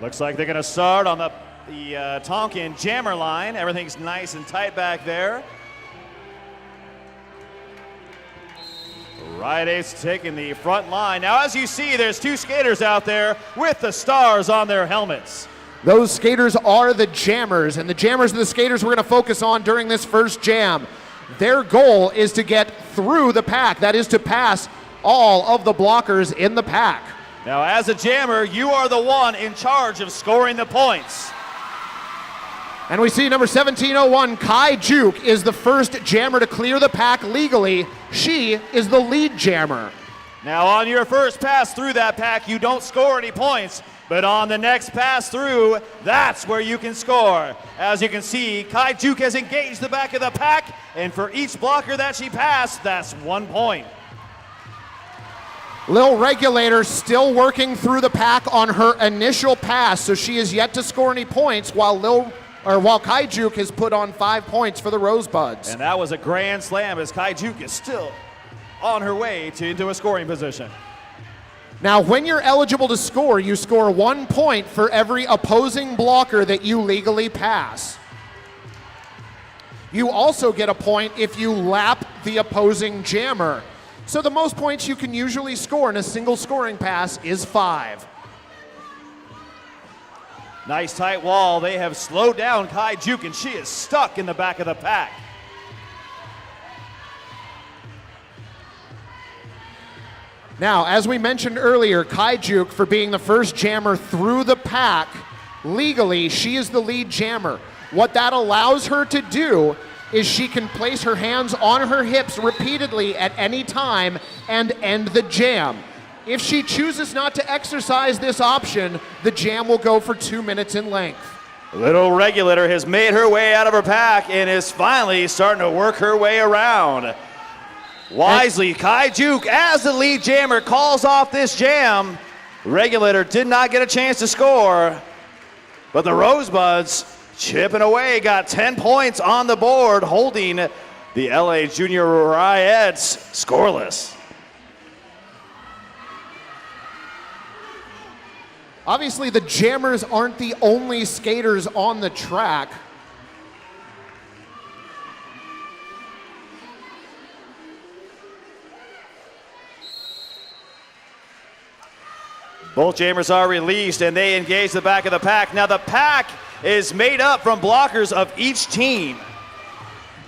Looks like they're going to start on the Tonkin jammer line. Everything's nice and tight back there. Riot Ace taking the front line. Now, as you see, there's two skaters out there with the stars on their helmets. Those skaters are the jammers, and the jammers are the skaters we're going to focus on during this first jam. Their goal is to get through the pack. That is to pass all of the blockers in the pack. Now, as a jammer, you are the one in charge of scoring the points. And we see number 1701, Kai Juke, is the first jammer to clear the pack legally. She is the lead jammer. Now, on your first pass through that pack, you don't score any points, but on the next pass through, that's where you can score. As you can see, Kai Juke has engaged the back of the pack, and for each blocker that she passed, that's 1 point. Lil Regulator still working through the pack on her initial pass, so she is yet to score any points, while Kai Juke has put on 5 points for the Rosebuds. And that was a grand slam, as Kai Juke is still on her way into a scoring position. Now, when you're eligible to score, you score 1 point for every opposing blocker that you legally pass. You also get a point if you lap the opposing jammer. So the most points you can usually score in a single scoring pass is 5. Nice tight wall. They have slowed down Kai Juke, and she is stuck in the back of the pack. Now, as we mentioned earlier, Kai Juke, for being the first jammer through the pack, legally, she is the lead jammer. What that allows her to do is she can place her hands on her hips repeatedly at any time and end the jam. If she chooses not to exercise this option, the jam will go for 2 minutes in length. Little Regulator has made her way out of her pack and is finally starting to work her way around. Wisely, Kai Juke, as the lead jammer, calls off this jam. Regulator did not get a chance to score, but the Rosebuds chipping away, got 10 points on the board, holding the LA Junior Riots scoreless. Obviously, the jammers aren't the only skaters on the track. Both jammers are released and they engage the back of the pack. Now the pack is made up from blockers of each team.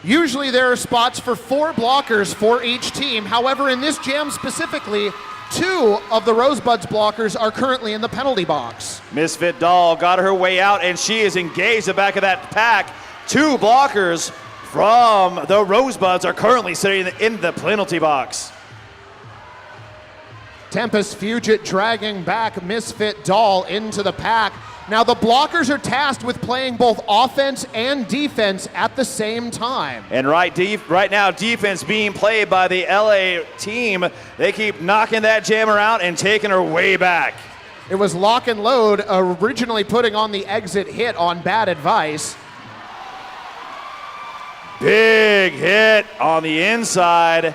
Usually there are spots for 4 blockers for each team. However, in this jam specifically, 2 of the Rosebuds blockers are currently in the penalty box. Misfit Doll got her way out and she is engaged the back of that pack. 2 blockers from the Rosebuds are currently sitting in the penalty box. Tempest Fugit dragging back Misfit Doll into the pack. Now the blockers are tasked with playing both offense and defense at the same time. And right now, defense being played by the LA team. They keep knocking that jammer out and taking her way back. It was Lock and Load originally putting on the exit hit on Bad Advice. Big hit on the inside.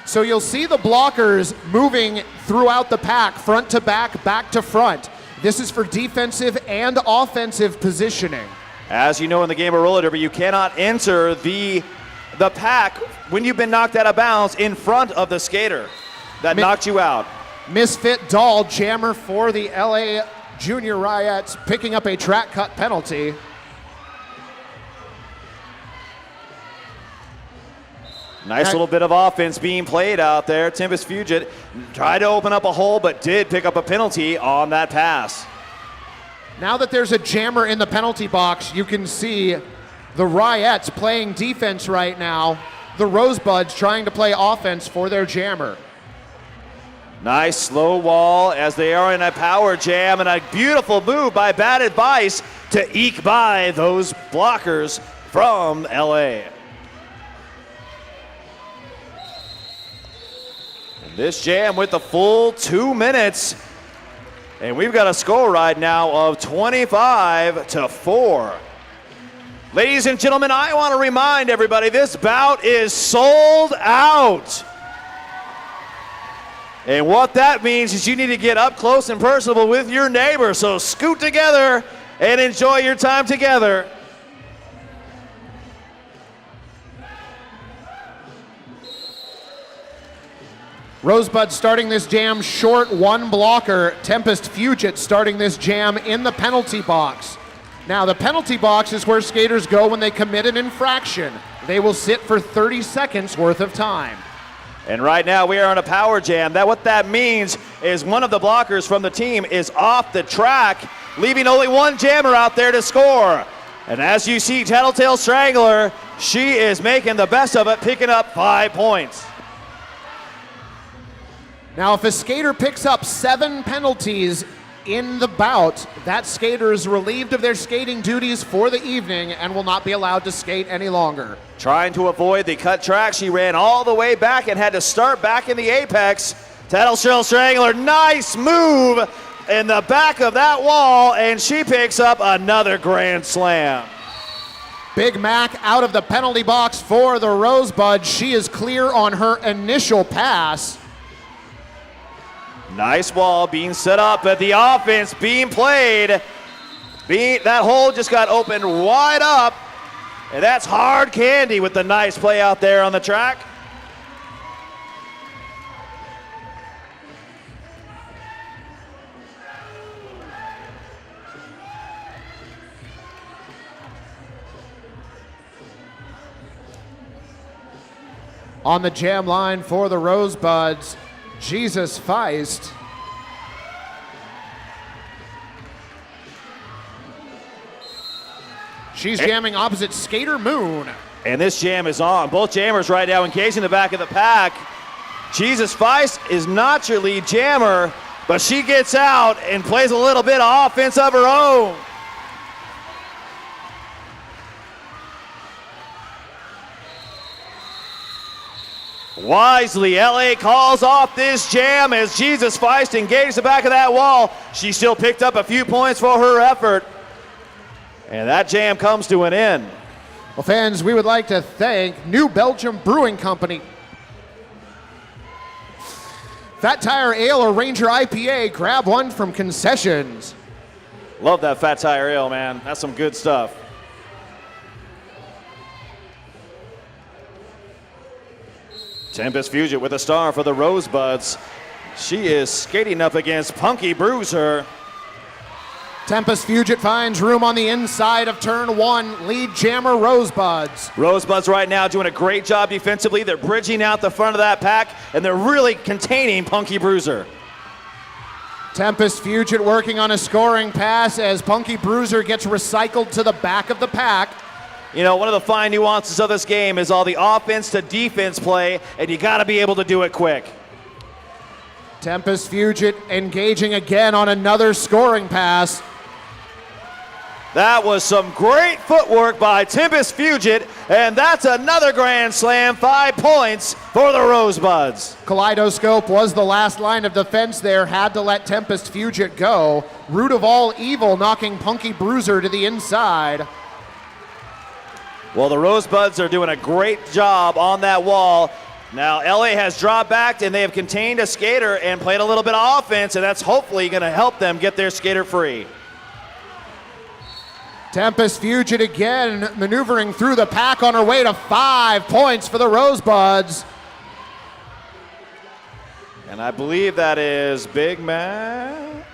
So you'll see the blockers moving throughout the pack, front to back to front. This is for defensive and offensive positioning. As you know in the game of roller derby, you cannot enter the pack when you've been knocked out of bounds in front of the skater that knocked you out. Misfit Doll, jammer for the LA Junior Riots, picking up a track cut penalty. Nice little bit of offense being played out there. Tempest Fugit tried to open up a hole, but did pick up a penalty on that pass. Now that there's a jammer in the penalty box, you can see the Riots playing defense right now. The Rosebuds trying to play offense for their jammer. Nice slow wall as they are in a power jam, and a beautiful move by Bad Advice to eke by those blockers from LA. This jam with the full 2 minutes. And we've got a score right now of 25-4. Ladies and gentlemen, I want to remind everybody this bout is sold out. And what that means is you need to get up close and personable with your neighbor. So scoot together and enjoy your time together. Rosebuds starting this jam short, one blocker. Tempest Fugit starting this jam in the penalty box. Now, the penalty box is where skaters go when they commit an infraction. They will sit for 30 seconds worth of time. And right now we are on a power jam. What that means is one of the blockers from the team is off the track, leaving only one jammer out there to score. And as you see, Tattletale Strangler, she is making the best of it, picking up 5 points. Now, if a skater picks up 7 penalties in the bout, that skater is relieved of their skating duties for the evening and will not be allowed to skate any longer. Trying to avoid the cut track, she ran all the way back and had to start back in the apex. Tattletale Strangler, nice move in the back of that wall, and she picks up another grand slam. Big Mac out of the penalty box for the Rosebuds. She is clear on her initial pass. Nice wall being set up, but the offense being played. That hole just got opened wide up, and that's hard candy with the nice play out there on the track. On the jam line for the Rosebuds, Jesus Feist. She's jamming opposite Skater Moon. And this jam is on. Both jammers right now engaging the back of the pack. Jesus Feist is not your lead jammer, but she gets out and plays a little bit of offense of her own. Wisely, LA calls off this jam as Jesus Feist engaged the back of that wall. She still picked up a few points for her effort. And that jam comes to an end. Well, fans, we would like to thank New Belgium Brewing Company. Fat Tire Ale or Ranger IPA, grab one from concessions. Love that Fat Tire Ale, man. That's some good stuff. Tempest Fugit with a star for the Rosebuds. She is skating up against Punky Bruiser. Tempest Fugit finds room on the inside of turn 1. Lead jammer Rosebuds. Rosebuds right now doing a great job defensively. They're bridging out the front of that pack, and they're really containing Punky Bruiser. Tempest Fugit working on a scoring pass as Punky Bruiser gets recycled to the back of the pack. You know, one of the fine nuances of this game is all the offense to defense play, and you got to be able to do it quick. Tempest Fugit engaging again on another scoring pass. That was some great footwork by Tempest Fugit, and that's another grand slam, 5 points for the Rosebuds. Kaleidoscope was the last line of defense there, had to let Tempest Fugit go. Root of all evil knocking Punky Bruiser to the inside. Well, the Rosebuds are doing a great job on that wall. Now, LA has dropped back, and they have contained a skater and played a little bit of offense, and that's hopefully going to help them get their skater free. Tempest Fugit again maneuvering through the pack on her way to 5 points for the Rosebuds. And I believe that is Big Man.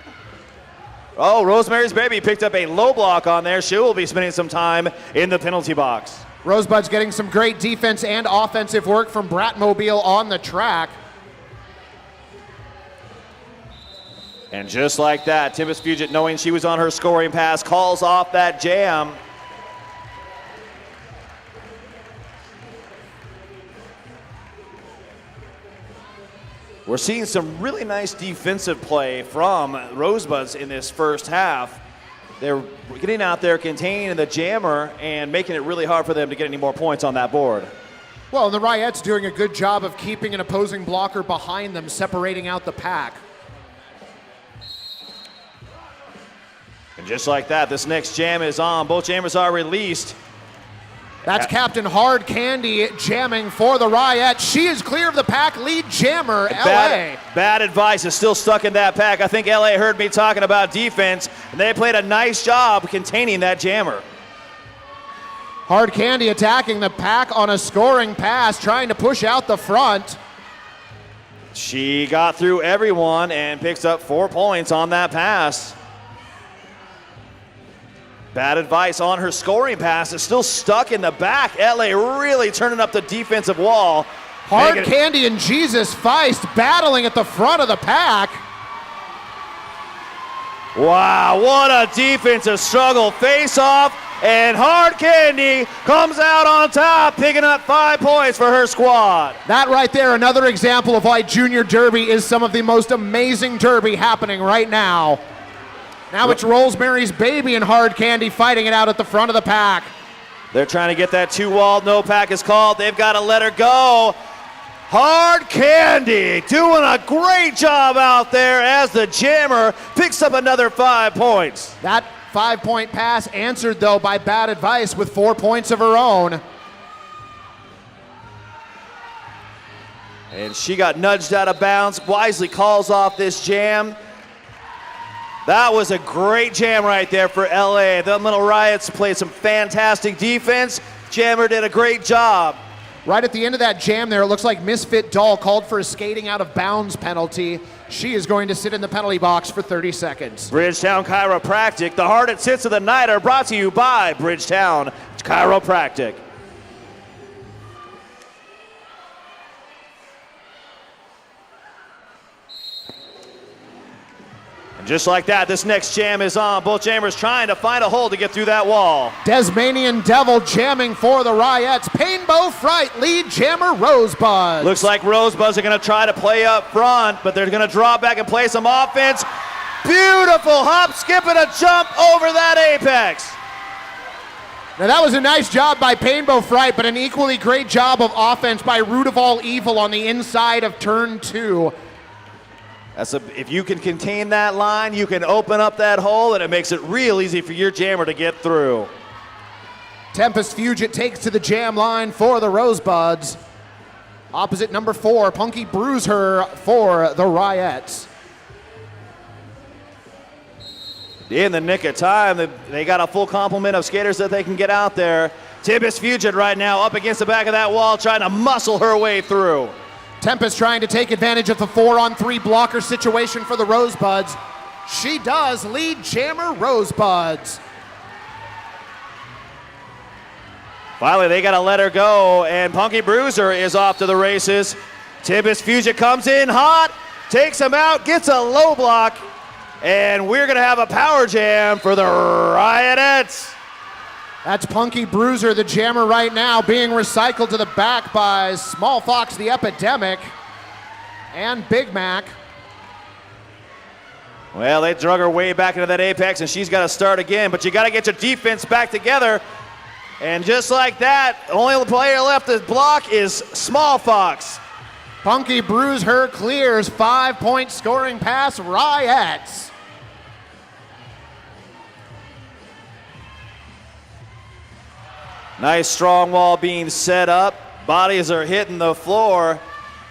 Oh, Rosemary's Baby picked up a low block on there. She will be spending some time in the penalty box. Rosebuds getting some great defense and offensive work from Bratmobile on the track. And just like that, Tempest Fugit, knowing she was on her scoring pass, calls off that jam. We're seeing some really nice defensive play from Rosebuds in this first half. They're getting out there, containing the jammer, and making it really hard for them to get any more points on that board. Well, and the Ryettes doing a good job of keeping an opposing blocker behind them, separating out the pack. And just like that, this next jam is on. Both jammers are released. That's Captain Hard Candy jamming for the Riots. She is clear of the pack. Lead jammer, LA. Bad advice is still stuck in that pack. I think LA heard me talking about defense, and they played a nice job containing that jammer. Hard Candy attacking the pack on a scoring pass, trying to push out the front. She got through everyone and picks up 4 points on that pass. Bad advice on her scoring pass. It's still stuck in the back. LA really turning up the defensive wall. Hard Candy and Jesus Feist battling at the front of the pack. Wow, what a defensive struggle. Face off, and Hard Candy comes out on top, picking up 5 points for her squad. That right there, another example of why Junior Derby is some of the most amazing derby happening right now. Now it's Rosemary's Baby and Hard Candy fighting it out at the front of the pack. They're trying to get that 2-wall. No pack is called. They've got to let her go. Hard Candy doing a great job out there as the jammer picks up another 5 points. That 5-point pass answered, though, by bad advice with 4 points of her own. And she got nudged out of bounds. Wisely calls off this jam. That was a great jam right there for LA. The Little Riots played some fantastic defense. Jammer did a great job. Right at the end of that jam there, it looks like Misfit Doll called for a skating out of bounds penalty. She is going to sit in the penalty box for 30 seconds. Bridgetown Chiropractic, the hardest hits of the night are brought to you by Bridgetown Chiropractic. And just like that, this next jam is on. Both jammers trying to find a hole to get through that wall. Desmanian Devil jamming for the Riots. Painbow Fright lead jammer Rosebuds. Looks like Rosebuds are going to try to play up front, but they're going to draw back and play some offense. Beautiful hop, skip, and a jump over that apex. Now that was a nice job by Painbow Fright, but an equally great job of offense by Root of All Evil on the inside of turn 2. If you can contain that line, you can open up that hole, and it makes it real easy for your jammer to get through. Tempest Fugit takes to the jam line for the Rosebuds. Opposite number 4, Punky Bruiser for the Riots. In the nick of time, they got a full complement of skaters that they can get out there. Tempest Fugit right now up against the back of that wall, trying to muscle her way through. Tempest trying to take advantage of the 4-on-3 blocker situation for the Rosebuds. She does. Lead jammer Rosebuds. Finally, they got to let her go, and Punky Bruiser is off to the races. Tempest Fugit comes in hot, takes him out, gets a low block, and we're going to have a power jam for the Riotettes. That's Punky Bruiser, the jammer right now, being recycled to the back by Small Fox the Epidemic and Big Mac. Well, they drug her way back into that apex, and she's got to start again, but you got to get your defense back together. And just like that, the only player left to block is Small Fox. Punky Bruiser clears, 5-point scoring pass, Riots. Nice strong wall being set up. Bodies are hitting the floor.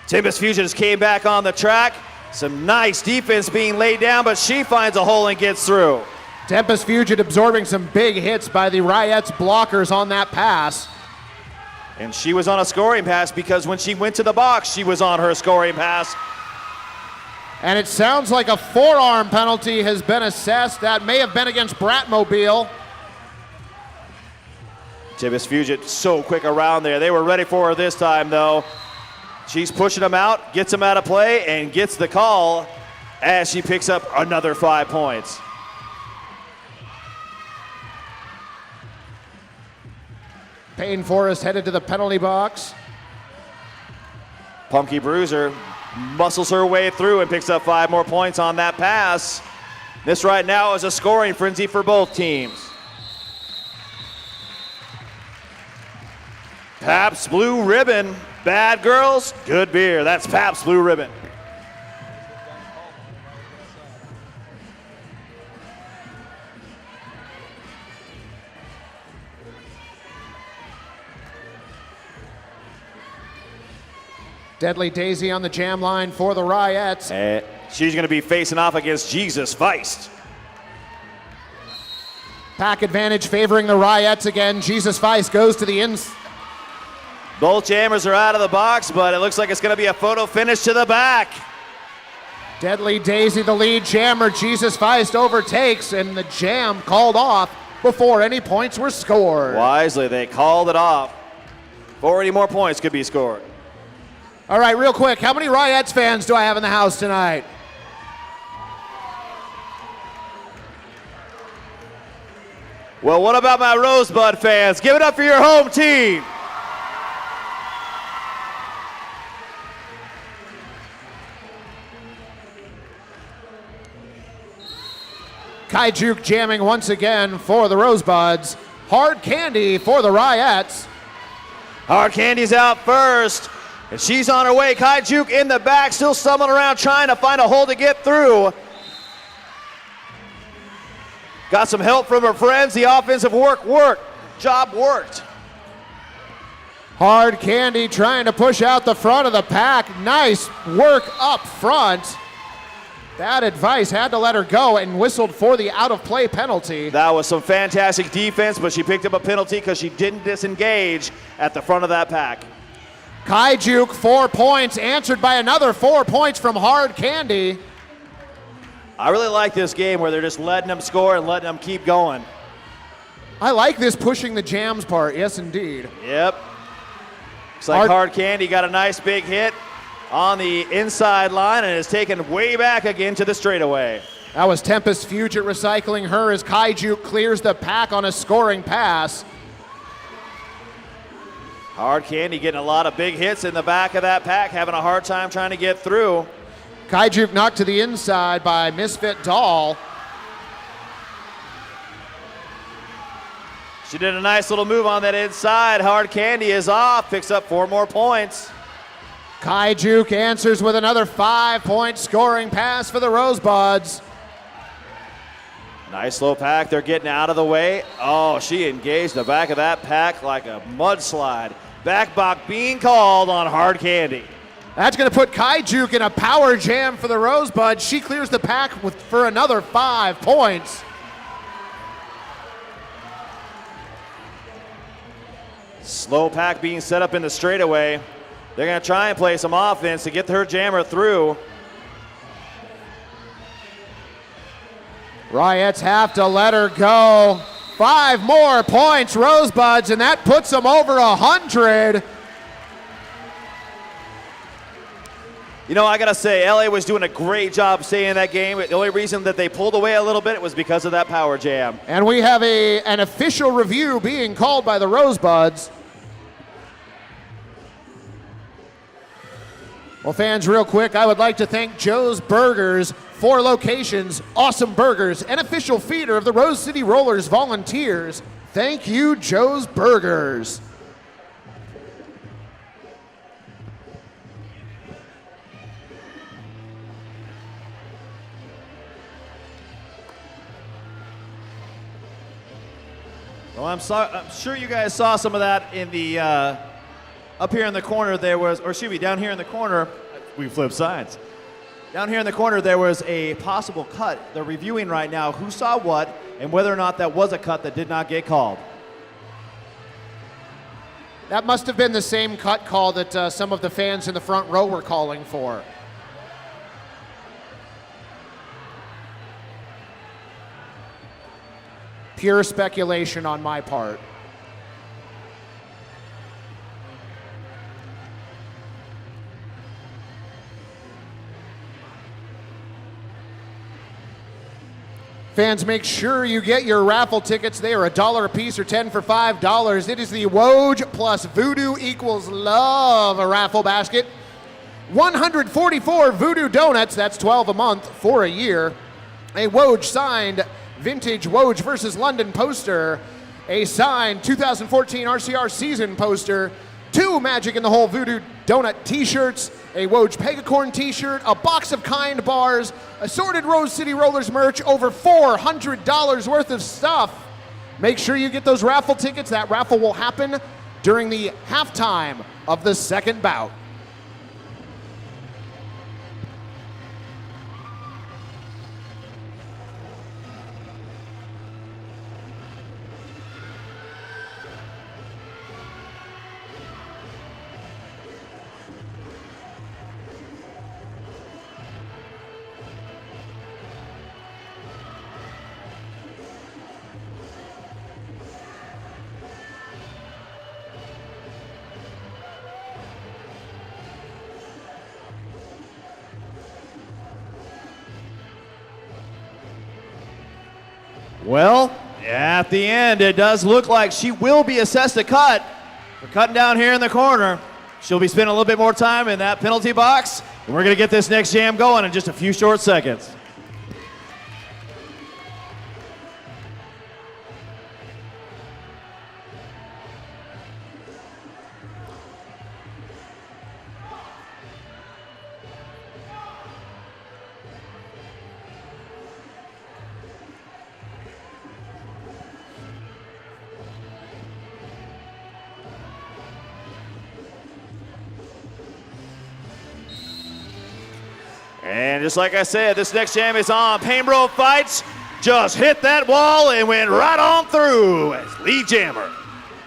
Tempest Fugit just came back on the track. Some nice defense being laid down, but she finds a hole and gets through. Tempest Fugit absorbing some big hits by the Riots blockers on that pass. And she was on a scoring pass because when she went to the box, she was on her scoring pass. And it sounds like a forearm penalty has been assessed. That may have been against Bratmobile. Tempest Fugit so quick around there. They were ready for her this time, though. She's pushing him out, gets him out of play, and gets the call as she picks up another 5 points. Payne Forrest headed to the penalty box. Punky Bruiser muscles her way through and picks up 5 more points on that pass. This right now is a scoring frenzy for both teams. Pabst Blue Ribbon. Bad girls, good beer. That's Pabst Blue Ribbon. Deadly Daisy on the jam line for the Ryettes. And she's going to be facing off against Jesus Feist. Pack advantage favoring the Ryettes again. Jesus Feist goes to the ins. Both jammers are out of the box, but it looks like it's going to be a photo finish to the back. Deadly Daisy, the lead jammer. Jesus Feist overtakes, and the jam called off before any points were scored. Wisely, they called it off. 40 more points could be scored. All right, real quick, how many Ryettes fans do I have in the house tonight? Well, what about my Rosebud fans? Give it up for your home team. Kai Juke jamming once again for the Rosebuds. Hard Candy for the Ryettes. Hard Candy's out first, and she's on her way. Kai Juke in the back, still stumbling around trying to find a hole to get through. Got some help from her friends. The offensive job worked. Hard Candy trying to push out the front of the pack. Nice work up front. Bad advice, had to let her go and whistled for the out-of-play penalty. That was some fantastic defense, but she picked up a penalty because she didn't disengage at the front of that pack. Kai Juke, 4 points, answered by another 4 points from Hard Candy. I really like this game where they're just letting them score and letting them keep going. I like this pushing the jams part, yes indeed. Yep. Looks like Hard Candy got a nice big hit on the inside line and is taken way back again to the straightaway. That was Tempest Fugit recycling her as Kai Juke clears the pack on a scoring pass. Hard Candy getting a lot of big hits in the back of that pack, having a hard time trying to get through. Kai Juke knocked to the inside by Misfit Doll. She did a nice little move on that inside. Hard Candy is off, picks up 4 more points. Kai Juke answers with another 5-point scoring pass for the Rosebuds. Nice low pack, they're getting out of the way. Oh, she engaged the back of that pack like a mudslide. Back block being called on Hard Candy. That's going to put Kai Juke in a power jam for the Rosebuds. She clears the pack for another 5 points. Slow pack being set up in the straightaway. They're going to try and play some offense to get her jammer through. Ryettes have to let her go. 5 more points, Rosebuds, and that puts them over 100. You know, I got to say, LA was doing a great job staying in that game. The only reason that they pulled away a little bit was because of that power jam. And we have an official review being called by the Rosebuds. Well, fans, real quick, I would like to thank Joe's Burgers, 4 locations, awesome burgers, and official feeder of the Rose City Rollers volunteers. Thank you, Joe's Burgers. Well, I'm sure you guys saw some of that in the up here in the corner. There was, or excuse me, down here in the corner. We flip sides. Down here in the corner, there was a possible cut. They're reviewing right now who saw what and whether or not that was a cut that did not get called. That must have been the same cut call that some of the fans in the front row were calling for. Pure speculation on my part. Fans, make sure you get your raffle tickets. They are $1 a piece or 10 for $5. It is the Woj plus Voodoo equals Love a raffle basket. 144 Voodoo donuts, that's 12 a month for a year. A Woj signed vintage Woj versus London poster. A signed 2014 RCR season poster. 2 Magic in the Hole Voodoo donut t-shirts. A Woj Pegacorn t-shirt, a box of Kind bars, assorted Rose City Rollers merch, over $400 worth of stuff. Make sure you get those raffle tickets. That raffle will happen during the halftime of the second bout. Well, at the end, it does look like she will be assessed a cut for cutting down here in the corner. She'll be spending a little bit more time in that penalty box, and we're going to get this next jam going in just a few short seconds. And just like I said, this next jam is on. Painbro Fights just hit that wall and went right on through as lead jammer.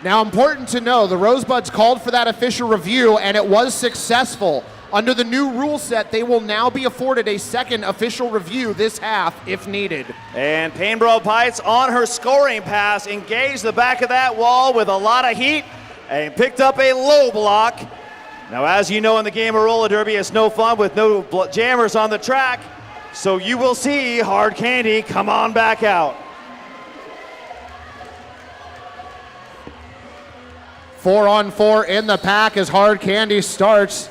Now, important to know, the Rosebuds called for that official review, and it was successful. Under the new rule set, they will now be afforded a second official review this half if needed. And Painbro Fights on her scoring pass engaged the back of that wall with a lot of heat and picked up a low block. Now, as you know, in the game of roller derby, it's no fun with no jammers on the track, so you will see Hard Candy come on back out. 4-on-4 in the pack as Hard Candy starts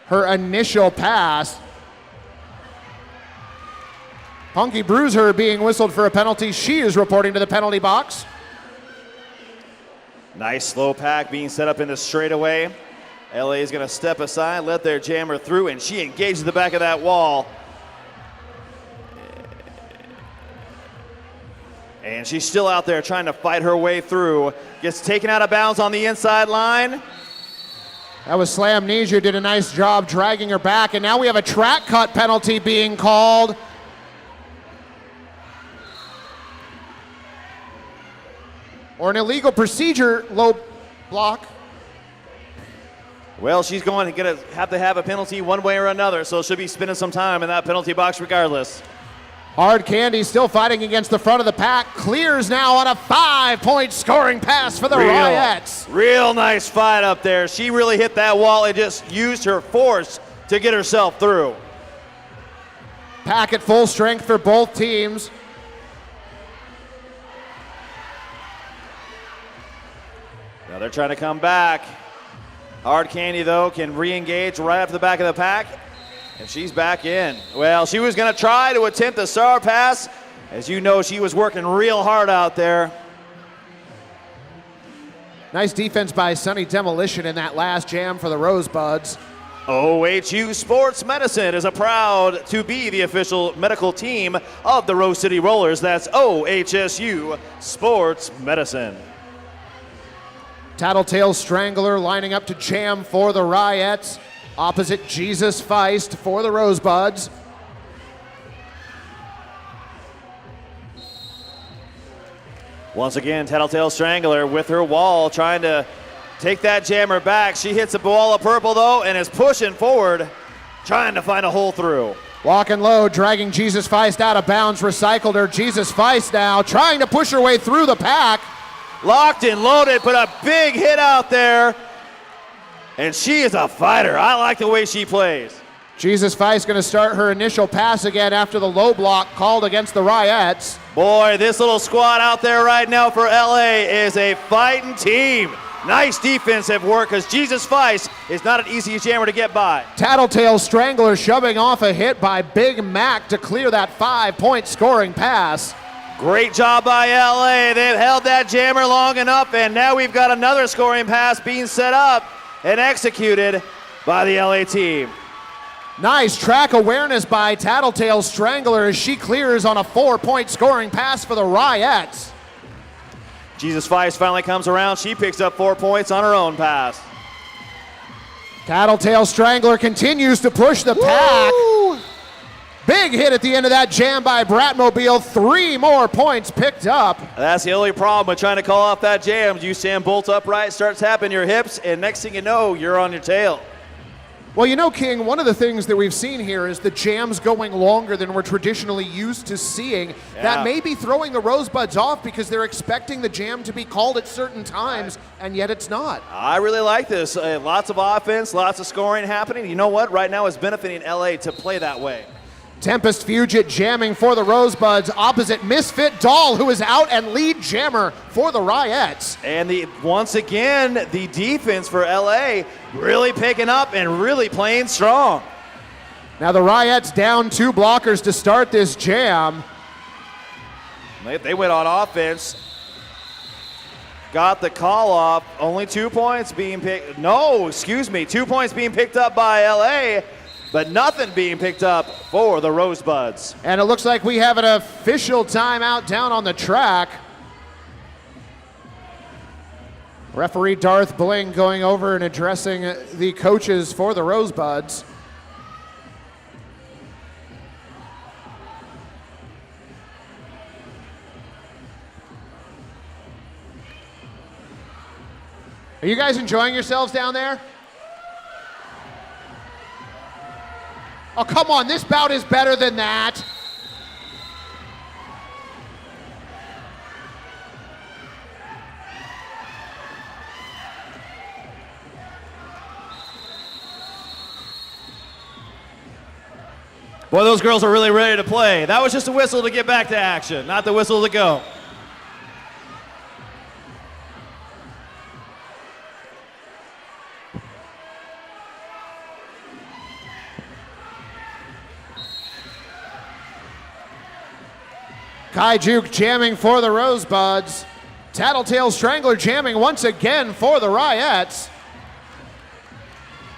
her initial pass. Punky Bruiser being whistled for a penalty. She is reporting to the penalty box. Nice slow pack being set up in the straightaway. LA is going to step aside, let their jammer through, and she engages the back of that wall. And she's still out there trying to fight her way through. Gets taken out of bounds on the inside line. That was Slamnesia, did a nice job dragging her back, and now we have a track cut penalty being called. Or an illegal procedure, low block. Well, she's going to have a penalty one way or another, so she'll be spending some time in that penalty box regardless. Hard Candy still fighting against the front of the pack. Clears now on a 5-point scoring pass for the Riots. Real nice fight up there. She really hit that wall and just used her force to get herself through. Pack at full strength for both teams. Now they're trying to come back. Hard Candy, though, can re-engage right after the back of the pack, and she's back in. Well, she was going to try to attempt the star pass. As you know, she was working real hard out there. Nice defense by Sunny Demolition in that last jam for the Rosebuds. OHU Sports Medicine is proud to be the official medical team of the Rose City Rollers. That's OHSU Sports Medicine. Tattletale Strangler lining up to jam for the Riots. Opposite Jesus Feist for the Rosebuds. Once again, Tattletale Strangler with her wall trying to take that jammer back. She hits a wall of purple though and is pushing forward, trying to find a hole through. Walking low, dragging Jesus Feist out of bounds, recycled her. Jesus Feist now trying to push her way through the pack. Locked and loaded, put a big hit out there. And she is a fighter. I like the way she plays. Jesus Feist going to start her initial pass again after the low block called against the Riots. Boy, this little squad out there right now for LA is a fighting team. Nice defensive work because Jesus Feist is not an easy jammer to get by. Tattletale Strangler shoving off a hit by Big Mac to clear that 5-point scoring pass. Great job by LA. They've held that jammer long enough, and now we've got another scoring pass being set up and executed by the LA team. Nice track awareness by Tattletale Strangler as she clears on a 4-point scoring pass for the Riots. Jesus Feist finally comes around. She picks up 4 points on her own pass. Tattletale Strangler continues to push the pack. Big hit at the end of that jam by Bratmobile. 3 more points picked up. That's the only problem with trying to call off that jam. You stand bolt upright, start tapping your hips, and next thing you know, you're on your tail. Well, you know, King, one of the things that we've seen here is the jams going longer than we're traditionally used to seeing. Yeah. That may be throwing the Rosebuds off because they're expecting the jam to be called at certain times, and yet it's not. I really like this. Lots of offense, lots of scoring happening. You know what? Right now it's benefiting LA to play that way. Tempest Fugit jamming for the Rosebuds opposite Misfit Doll, who is out and lead jammer for the Ryettes. And once again, the defense for LA really picking up and really playing strong. Now the Ryettes down 2 blockers to start this jam. They went on offense. Got the call off. Only 2 points being picked. No, excuse me. 2 points being picked up by LA, but nothing being picked up for the Rosebuds. And it looks like we have an official timeout down on the track. Referee Darth Bling going over and addressing the coaches for the Rosebuds. Are you guys enjoying yourselves down there? Oh, come on, this bout is better than that. Boy, those girls are really ready to play. That was just a whistle to get back to action, not the whistle to go. Kai Juke jamming for the Rosebuds. Tattletale Strangler jamming once again for the Ryettes.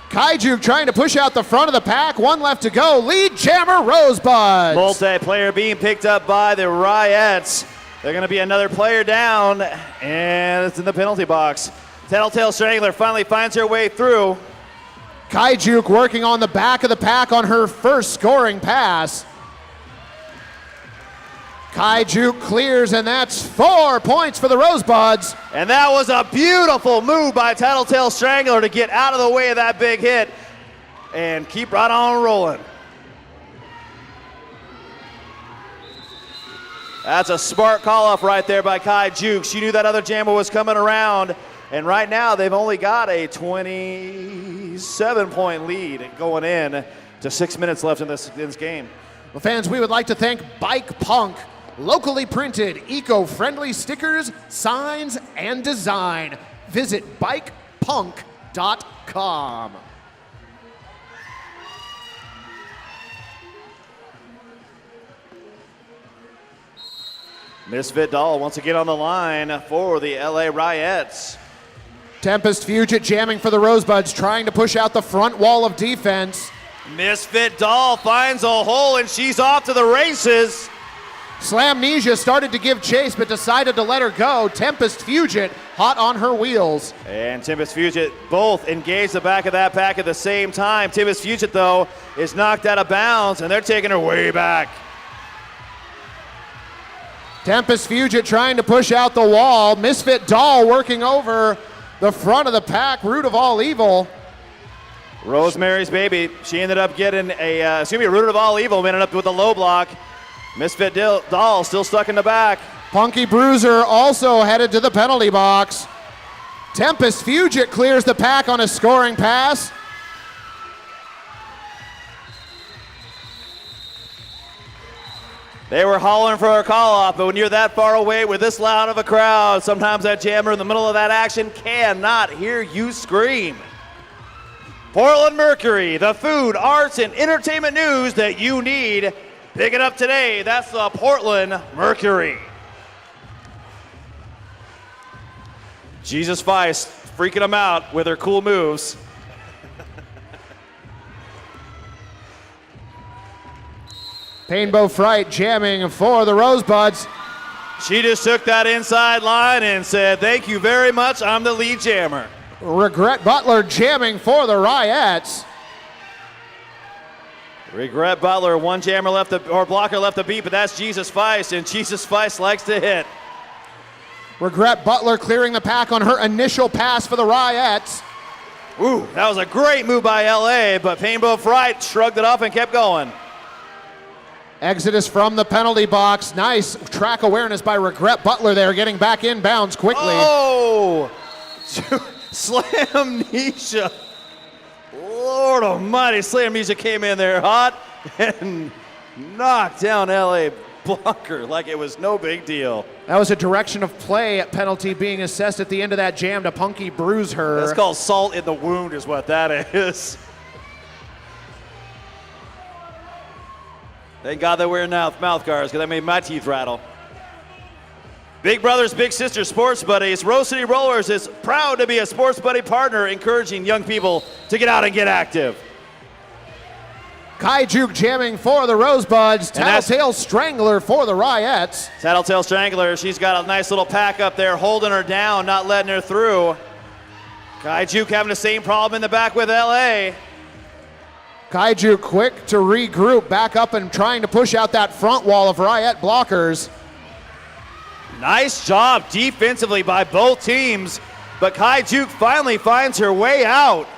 Kai Juke trying to push out the front of the pack. 1 left to go. Lead jammer Rosebuds. Multiplayer being picked up by the Ryettes. They're going to be another player down, and it's in the penalty box. Tattletale Strangler finally finds her way through. Kai Juke working on the back of the pack on her first scoring pass. Kai Juke clears, and that's 4 points for the Rosebuds. And that was a beautiful move by Tattletale Strangler to get out of the way of that big hit and keep right on rolling. That's a smart call off right there by Kai Juke. She knew that other jammer was coming around, and right now they've only got a 27-point lead going in to 6 minutes left in this game. Well, fans, we would like to thank Bike Punk. Locally printed, eco-friendly stickers, signs, and design. Visit bikepunk.com. Misfit Doll once again on the line for the LA Ryettes. Tempest Fugit jamming for the Rosebuds, trying to push out the front wall of defense. Misfit Doll finds a hole, and she's off to the races. Slamnesia started to give chase, but decided to let her go. Tempest Fugit hot on her wheels. And Tempest Fugit both engage the back of that pack at the same time. Tempest Fugit, though, is knocked out of bounds, and they're taking her way back. Tempest Fugit trying to push out the wall. Misfit Doll working over the front of the pack. Root of all evil. Rosemary's Baby, she ended up getting a, Root of all evil, ended up with a low block. Misfit Doll still stuck in the back. Punky Bruiser also headed to the penalty box. Tempest Fugit clears the pack on a scoring pass. They were hollering for a call off, but when you're that far away with this loud of a crowd, sometimes that jammer in the middle of that action cannot hear you scream. Portland Mercury, the food, arts, and entertainment news that you need. Pick it up today. That's the Portland Mercury. Jesus Feist freaking them out with her cool moves. Painbow Fright jamming for the Rosebuds. She just took that inside line and said, "Thank you very much, I'm the lead jammer." Regret Butler jamming for the Ryettes. Regret Butler, one jammer left, or blocker left to beat, but that's Jesus Feist, and Jesus Feist likes to hit. Regret Butler clearing the pack on her initial pass for the Ryettes. Ooh, that was a great move by LA, but Painbow Fright shrugged it off and kept going. Exodus from the penalty box. Nice track awareness by Regret Butler there, getting back inbounds quickly. Oh! Slamnesia. Lord almighty, Slamnesia came in there hot and knocked down LA blocker like it was no big deal. That was a direction of play penalty being assessed at the end of that jam to Punky bruise her. That's called salt in the wound is what that is. Thank God they're wearing mouth guards because that made my teeth rattle. Big Brothers Big Sisters Sports Buddies. Rose City Rollers is proud to be a sports buddy partner encouraging young people to get out and get active. Kai Juke jamming for the Rosebuds. Tattletale Strangler for the Riots. Tattletale Strangler, she's got a nice little pack up there holding her down, not letting her through. Kai Juke having the same problem in the back with LA. Kai Juke quick to regroup, back up and trying to push out that front wall of Riot blockers. Nice job defensively by both teams, but Kai Juke finally finds her way out.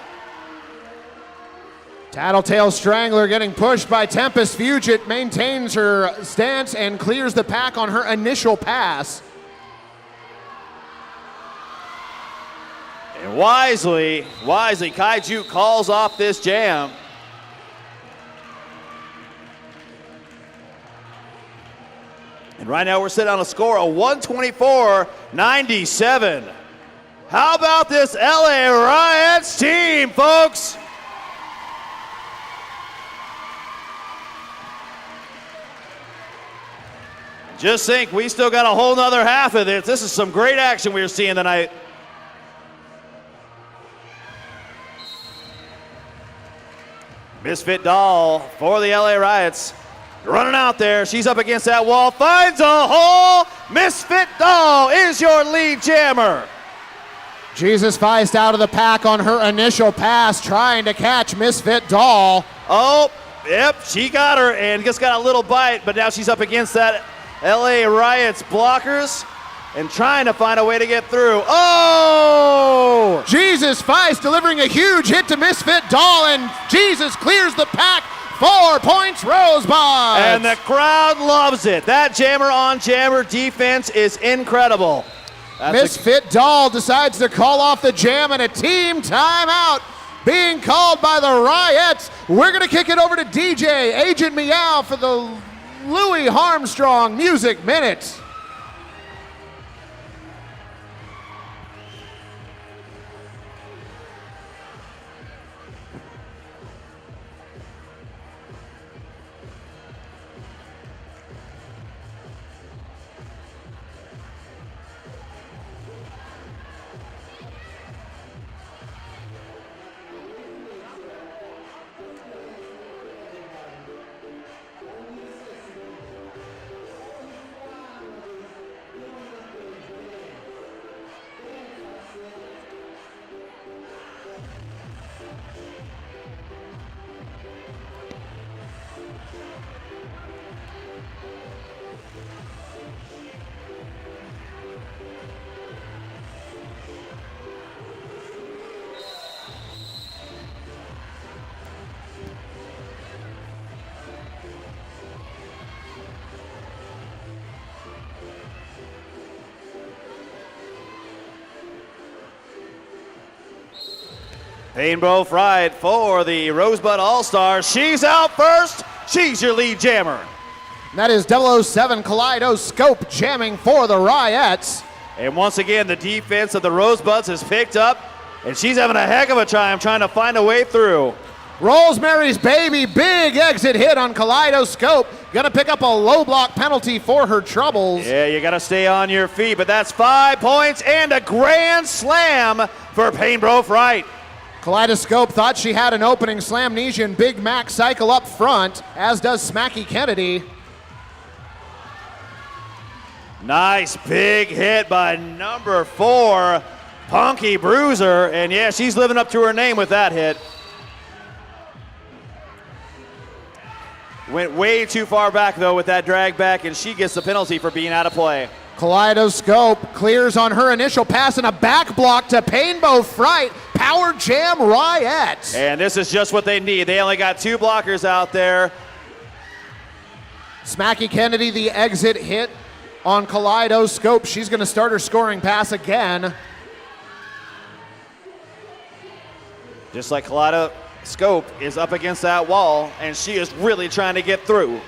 Tattletale Strangler getting pushed by Tempest Fugit, maintains her stance and clears the pack on her initial pass. And wisely, Kai Juke calls off this jam. And right now we're sitting on a score of 124-97. How about this LA Riots team, folks? Just think, we still got a whole nother half of this. This is some great action we're seeing tonight. Misfit Doll for the LA Riots. Running out there, she's up against that wall, finds a hole. Misfit Doll is your lead jammer. Jesus Feist out of the pack on her initial pass, trying to catch Misfit Doll. Oh, yep, she got her and just got a little bite, but now she's up against that LA Riots blockers and trying to find a way to get through. Oh! Jesus Feist delivering a huge hit to Misfit Doll, and Jesus clears the pack. 4 points, Rosebuds. And the crowd loves it. That jammer on jammer defense is incredible. Misfit Doll decides to call off the jam, and a team timeout being called by the Riots. We're going to kick it over to DJ Agent Meow for the Louis Armstrong Music Minute. Painbow Fried for the Rosebud All-Stars. She's out first. She's your lead jammer. That is 007 Kaleidoscope jamming for the Riots. And once again, the defense of the Rosebuds has picked up, and she's having a heck of a time trying to find a way through. Rosemary's Baby, big exit hit on Kaleidoscope. Gonna pick up a low block penalty for her troubles. Yeah, you gotta stay on your feet, but that's 5 points and a grand slam for Painbow Fright. Kaleidoscope thought she had an opening slamnesia and Big Mac cycle up front, as does Smacky Kennedy. Nice big hit by number 4, Punky Bruiser. And yeah, she's living up to her name with that hit. Went way too far back though with that drag back, and she gets the penalty for being out of play. Kaleidoscope clears on her initial pass and a back block to Painbow Fright. Power Jam Riot. And this is just what they need. They only got 2 blockers out there. Smacky Kennedy, the exit hit on Kaleidoscope. She's going to start her scoring pass again. Just like Kaleidoscope is up against that wall, and she is really trying to get through.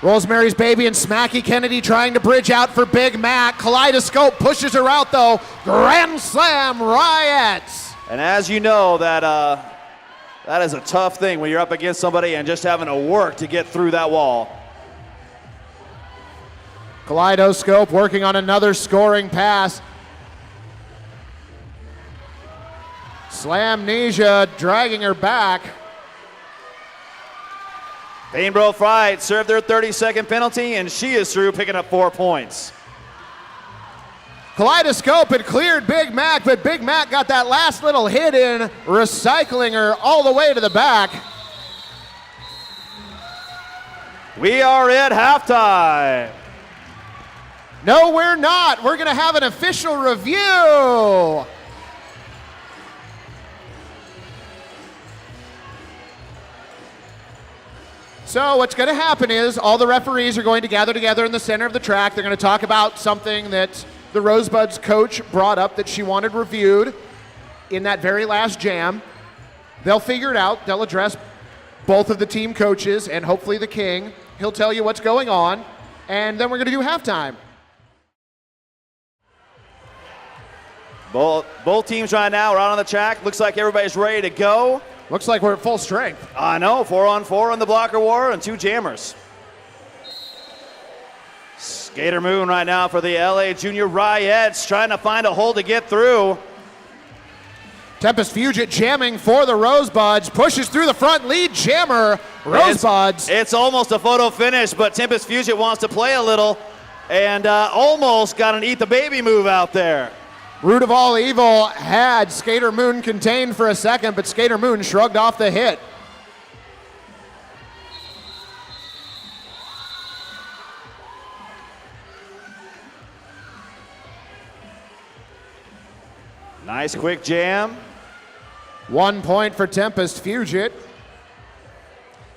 Rosemary's Baby and Smacky Kennedy trying to bridge out for Big Mac. Kaleidoscope pushes her out though. Grand Slam Riots. And as you know, that is a tough thing when you're up against somebody and just having to work to get through that wall. Kaleidoscope working on another scoring pass. Slamnesia dragging her back. Bainbro Fright served their 30-second penalty, and she is through, picking up 4 points. Kaleidoscope had cleared Big Mac, but Big Mac got that last little hit in, recycling her all the way to the back. We are at halftime. No, we're not. We're going to have an official review. So what's going to happen is all the referees are going to gather together in the center of the track. They're going to talk about something that the Rosebuds coach brought up that she wanted reviewed in that very last jam. They'll figure it out. They'll address both of the team coaches and hopefully the king. He'll tell you what's going on, and then we're going to do halftime. Both teams right now are out on the track. Looks like everybody's ready to go. Looks like we're at full strength. I know, 4-on-4 on the blocker war and 2 jammers. Skater Moon right now for the LA Junior Riots, trying to find a hole to get through. Tempest Fugit jamming for the Rosebuds, pushes through the front, lead jammer, Rosebuds. It's almost a photo finish, but Tempest Fugit wants to play a little and almost got an eat the baby move out there. Root of All Evil had Skater Moon contained for a second, but Skater Moon shrugged off the hit. Nice quick jam. 1 point for Tempest Fugit.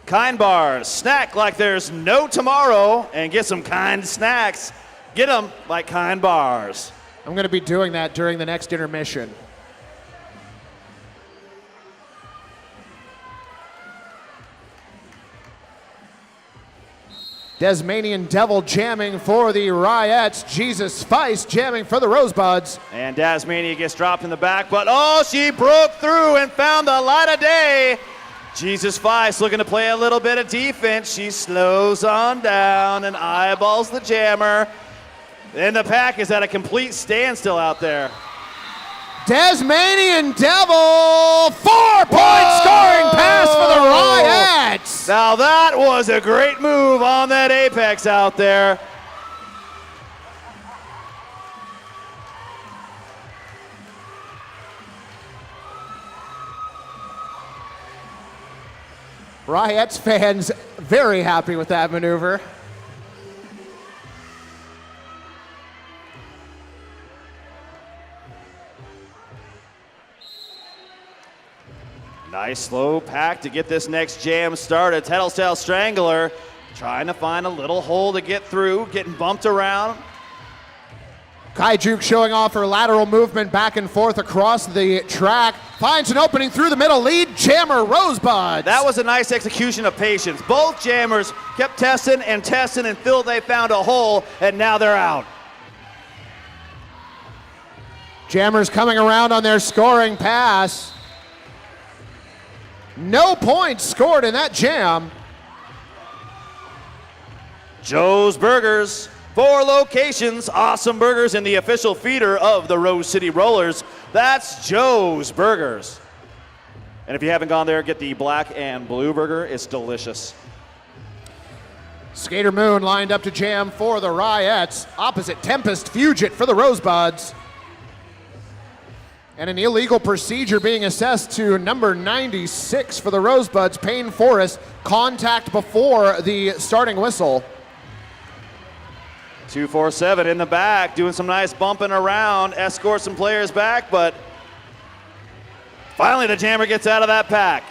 Kind bars, snack like there's no tomorrow, and get some kind snacks. Get them like Kind bars. I'm going to be doing that during the next intermission. Desmanian Devil jamming for the Riots. Jesus Feist jamming for the Rosebuds. And Dasmania gets dropped in the back, but oh, she broke through and found the light of day. Jesus Feist looking to play a little bit of defense. She slows on down and eyeballs the jammer. And the pack is at a complete standstill out there. Desmanian Devil, 4-point scoring pass for the Riots. Now that was a great move on that apex out there. Riots fans very happy with that maneuver. Nice slow pack to get this next jam started. Tattletale Strangler trying to find a little hole to get through, getting bumped around. Kaijuk showing off her lateral movement back and forth across the track. Finds an opening through the middle. Lead jammer Rosebuds. That was a nice execution of patience. Both jammers kept testing until they found a hole, and now they're out. Jammers coming around on their scoring pass. No points scored in that jam. Joe's Burgers, 4 locations, awesome burgers, and the official feeder of the Rose City Rollers. That's Joe's Burgers. And if you haven't gone there, get the black and blue burger. It's delicious. Skater Moon lined up to jam for the Riots. Opposite Tempest Fugit for the Rosebuds. And an illegal procedure being assessed to number 96 for the Rosebuds, Payne Forrest. Contact before the starting whistle. 247 in the back, doing some nice bumping around, escort some players back, but finally the jammer gets out of that pack.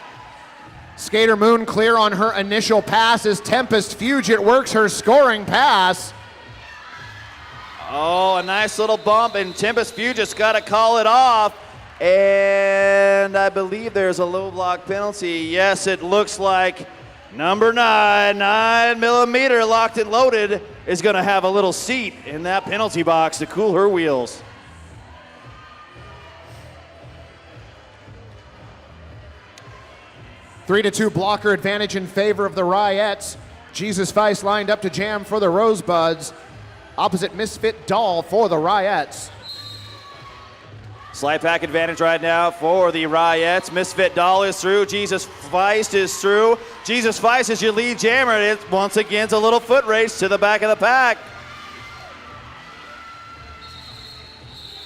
Skater Moon clear on her initial pass as Tempest Fugit works her scoring pass. Oh, a nice little bump, and Tempest Fugit's got to call it off. And I believe there's a low block penalty. Yes, it looks like Number 9, 9mm locked and loaded, is going to have a little seat in that penalty box to cool her wheels. Three to 2 blocker advantage in favor of the Ryettes. Jesus Feist lined up to jam for the Rosebuds. Opposite Misfit Doll for the Ryettes. Slide pack advantage right now for the Ryettes. Misfit Doll is through. Jesus Feist is through. Jesus Feist is your lead jammer. It once again a little foot race to the back of the pack.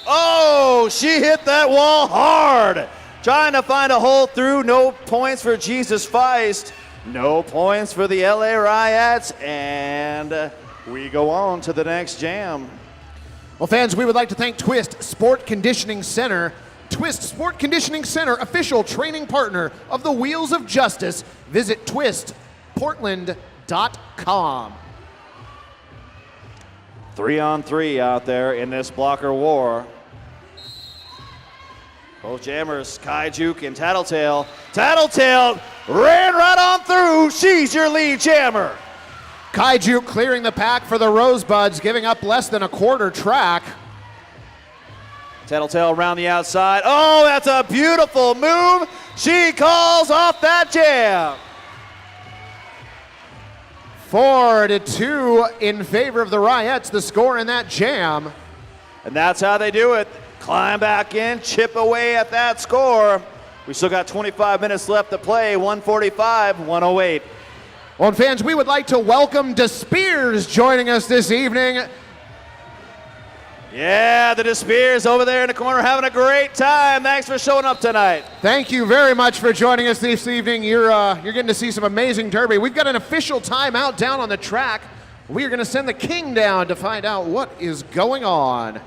Oh, she hit that wall hard. Trying to find a hole through. No points for Jesus Feist. No points for the LA Ryettes. And we go on to the next jam. Well, fans, we would like to thank Twist Sport Conditioning Center. Twist Sport Conditioning Center, official training partner of the Wheels of Justice. Visit twistportland.com. 3-on-3 out there in this blocker war. Both jammers, Kai Juke and Tattletale. Tattletale ran right on through. She's your lead jammer. Kaiju clearing the pack for the Rosebuds, giving up less than a quarter track. Tattletale around the outside. Oh, that's a beautiful move. She calls off that jam. 4-2 in favor of the Ryettes, the score in that jam. And that's how they do it. Climb back in, chip away at that score. We still got 25 minutes left to play. 145-108. Well, fans, we would like to welcome DeSpears joining us this evening. Yeah, the DeSpears over there in the corner having a great time. Thanks for showing up tonight. Thank you very much for joining us this evening. You're getting to see some amazing derby. We've got an official timeout down on the track. We are going to send the king down to find out what is going on.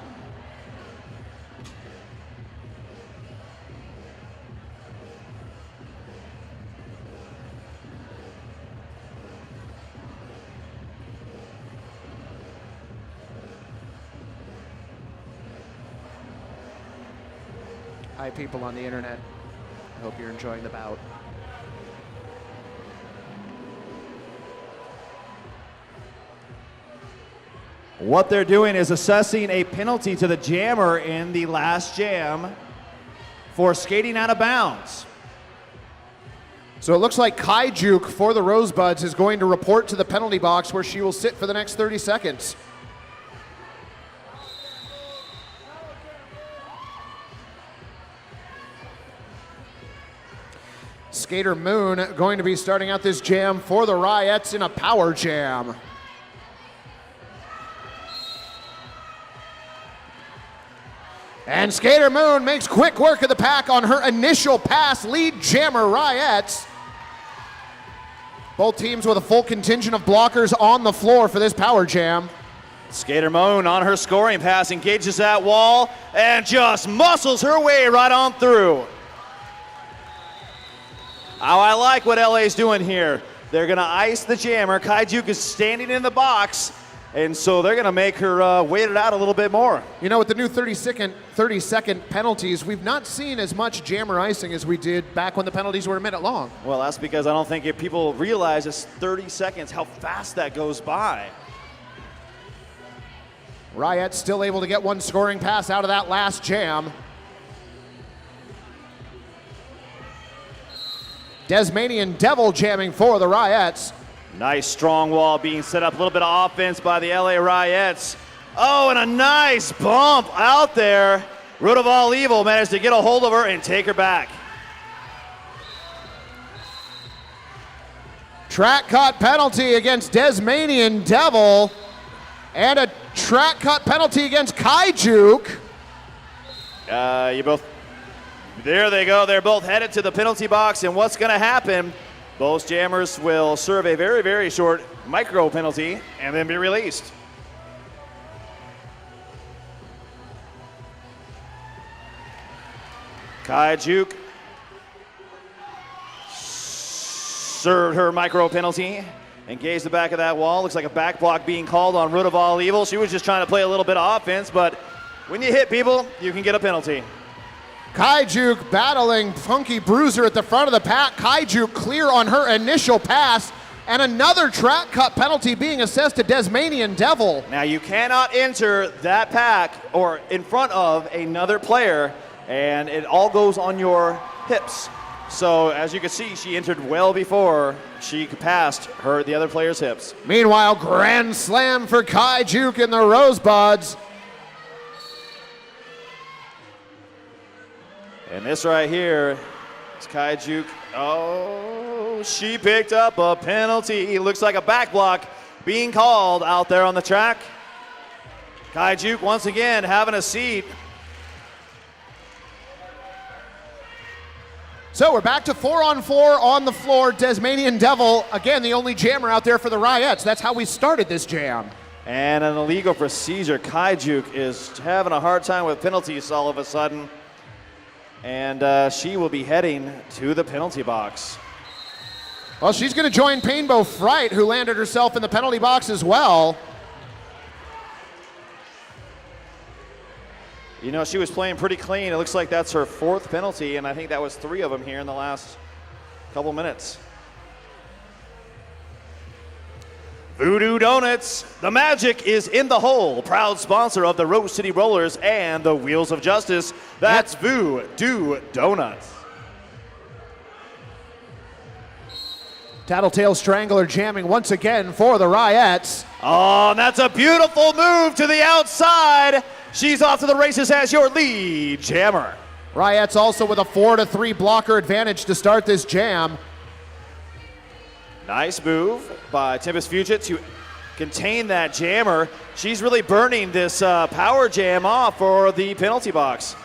Hi, people on the internet. I hope you're enjoying the bout. What they're doing is assessing a penalty to the jammer in the last jam for skating out of bounds. So it looks like Kai Juke for the Rosebuds is going to report to the penalty box where she will sit for the next 30 seconds. Skater Moon going to be starting out this jam for the Ryettes in a power jam. And Skater Moon makes quick work of the pack on her initial pass, lead jammer Ryettes. Both teams with a full contingent of blockers on the floor for this power jam. Skater Moon on her scoring pass engages that wall and just muscles her way right on through. Oh, I like what LA's doing here. They're going to ice the jammer. Kai Juke is standing in the box, and so they're going to make her wait it out a little bit more. You know, with the new 30-second penalties, we've not seen as much jammer icing as we did back when the penalties were a minute long. Well, that's because I don't think if people realize it's 30 seconds, how fast that goes by. Ryettes still able to get one scoring pass out of that last jam. Desmanian Devil jamming for the Ryettes. Nice strong wall being set up. A little bit of offense by the LA Ryettes. Oh, and a nice bump out there. Root of all evil managed to get a hold of her and take her back. Track cut penalty against Desmanian Devil. And a track cut penalty against Kai Juke. There they go. They're both headed to the penalty box. And what's going to happen? Both jammers will serve a very, very short micro penalty and then be released. Kai Juke served her micro penalty. Engaged the back of that wall. Looks like a back block being called on Root of all evil. She was just trying to play a little bit of offense, but when you hit people, you can get a penalty. Kaijuk battling Funky Bruiser at the front of the pack. Kaijuk clear on her initial pass. And another track cut penalty being assessed to Desmanian Devil. Now you cannot enter that pack or in front of another player, and it all goes on your hips. So as you can see, she entered well before she passed the other player's hips. Meanwhile, grand slam for Kaijuk and the Rosebuds. And this right here is Kaijuk. Oh, she picked up a penalty. Looks like a back block being called out there on the track. Kaijuk once again having a seat. So we're back to 4-on-4 on the floor. Desmanian Devil, again, the only jammer out there for the Riots. That's how we started this jam. And an illegal procedure. Kaijuk is having a hard time with penalties all of a sudden. And she will be heading to the penalty box. Well, she's going to join Painbow Fright, who landed herself in the penalty box as well. You know, she was playing pretty clean. It looks like that's her 4th penalty, and I think that was 3 of them here in the last couple minutes. Voodoo Donuts, the magic is in the hole. Proud sponsor of the Rose City Rollers and the Wheels of Justice. That's Voodoo Donuts. Tattletale Strangler jamming once again for the Riots. Oh, and that's a beautiful move to the outside. She's off to the races as your lead jammer. Riots also with a 4-3 blocker advantage to start this jam. Nice move by Tempest Fugit to contain that jammer. She's really burning this power jam off for the penalty box.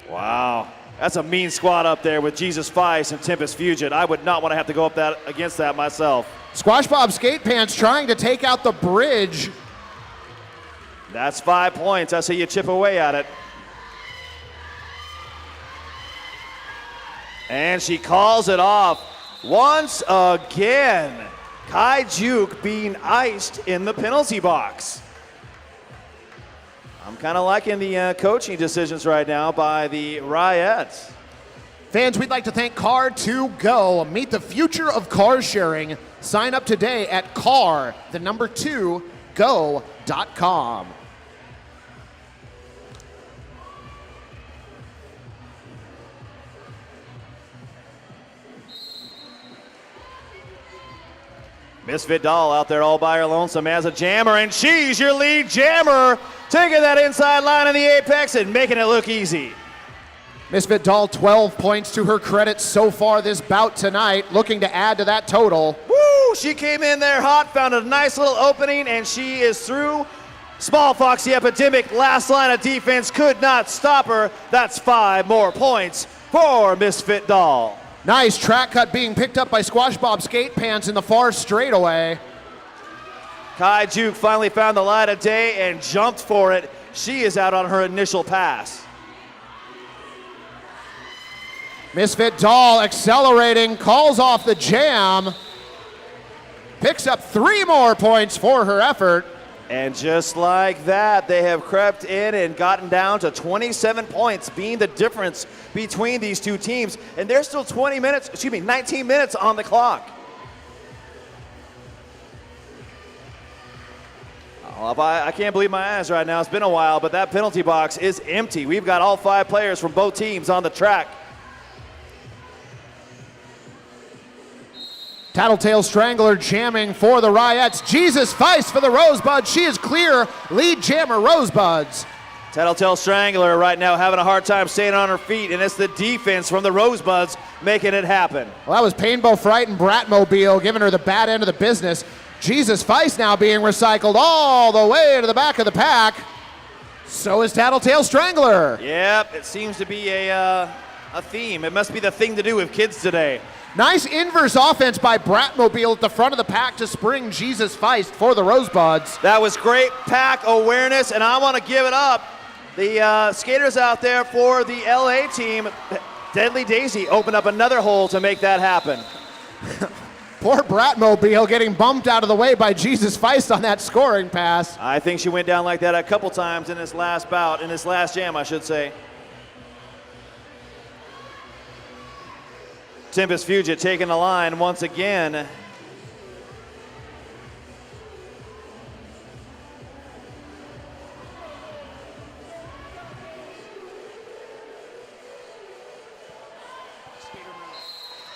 Wow, that's a mean squad up there with Jesus Feist and Tempest Fugit. I would not want to have to go up against that myself. Squash Bob Skate Pants trying to take out the bridge. That's 5 points. That's how you chip away at it. And she calls it off. Once again, Kaijuk being iced in the penalty box. I'm kind of liking the coaching decisions right now by the Riots. Fans, we'd like to thank Car2Go. Meet the future of car sharing. Sign up today at car2go.com. Misfit Doll out there all by her lonesome as a jammer, and she's your lead jammer, taking that inside line in the apex and making it look easy. Misfit Doll, 12 points to her credit so far this bout tonight, looking to add to that total. Woo! She came in there hot, found a nice little opening, and she is through. Small Foxy Epidemic, last line of defense, could not stop her. That's 5 more points for Misfit Doll. Nice track cut being picked up by Squash Bob Skate Pants in the far straightaway. Kaijuk finally found the light of day and jumped for it. She is out on her initial pass. Misfit Doll accelerating, calls off the jam. Picks up 3 more points for her effort. And just like that, they have crept in and gotten down to 27 points, being the difference between these two teams. And there's still 19 minutes on the clock. I can't believe my eyes right now. It's been a while, but that penalty box is empty. We've got all 5 players from both teams on the track. Tattletale Strangler jamming for the Riots. Jesus Feist for the Rosebuds. She is clear. Lead jammer Rosebuds. Tattletale Strangler right now having a hard time staying on her feet, and it's the defense from the Rosebuds making it happen. Well, that was Painbow Fright and Bratmobile giving her the bad end of the business. Jesus Feist now being recycled all the way to the back of the pack. So is Tattletale Strangler. Yep, it seems to be a theme. It must be the thing to do with kids today. Nice inverse offense by Bratmobile at the front of the pack to spring Jesus Feist for the Rosebuds. That was great pack awareness, and I want to give it up. The skaters out there for the LA team, Deadly Daisy, opened up another hole to make that happen. Poor Bratmobile getting bumped out of the way by Jesus Feist on that scoring pass. I think she went down like that a couple times in this last bout, in this last jam, I should say. Tempest Fugit taking the line once again.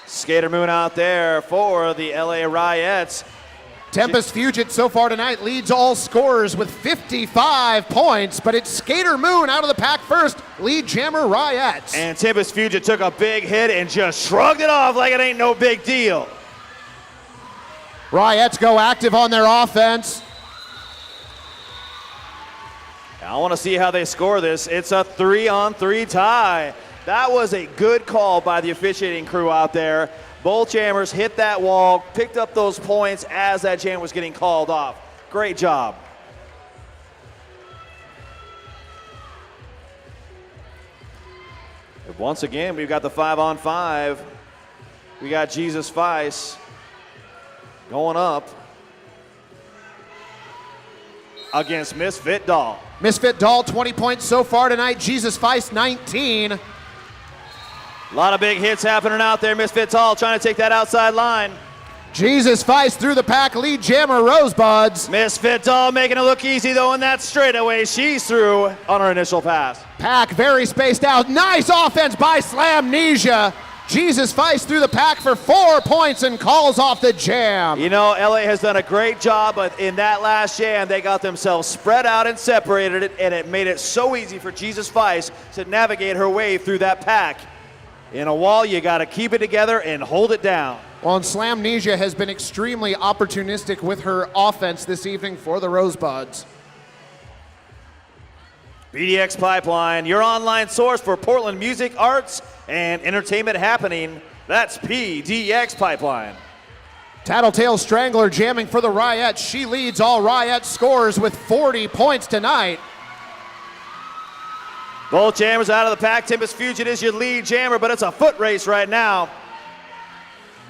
Skater Moon out there for the LA Riots. Tempest Fugit so far tonight leads all scorers with 55 points, but it's Skater Moon out of the pack first, lead jammer Riots. And Tempest Fugit took a big hit and just shrugged it off like it ain't no big deal. Riots go active on their offense. I want to see how they score this. It's a 3-on-3 tie. That was a good call by the officiating crew out there. Both jammers hit that wall, picked up those points as that jam was getting called off. Great job. Once again, we've got the 5-on-5. We got Jesus Feist going up against Misfit Doll. Misfit Doll, 20 points so far tonight. Jesus Feist, 19. A lot of big hits happening out there. Misfit Doll trying to take that outside line. Jesus Feist through the pack, lead jammer Rosebuds. Misfit Doll making it look easy though in that straightaway she's through on her initial pass. Pack very spaced out. Nice offense by Slamnesia. Jesus Feist through the pack for 4 points and calls off the jam. You know, LA has done a great job, but in that last jam, they got themselves spread out and separated it, and it made it so easy for Jesus Feist to navigate her way through that pack. In a wall, you got to keep it together and hold it down. Well, and Slamnesia has been extremely opportunistic with her offense this evening for the Rosebuds. BDX Pipeline, your online source for Portland music, arts, and entertainment happening. That's PDX Pipeline. Tattletale Strangler jamming for the Riots. She leads all Riot scores with 40 points tonight. Both jammers out of the pack. Tempest Fugit is your lead jammer, but it's a foot race right now.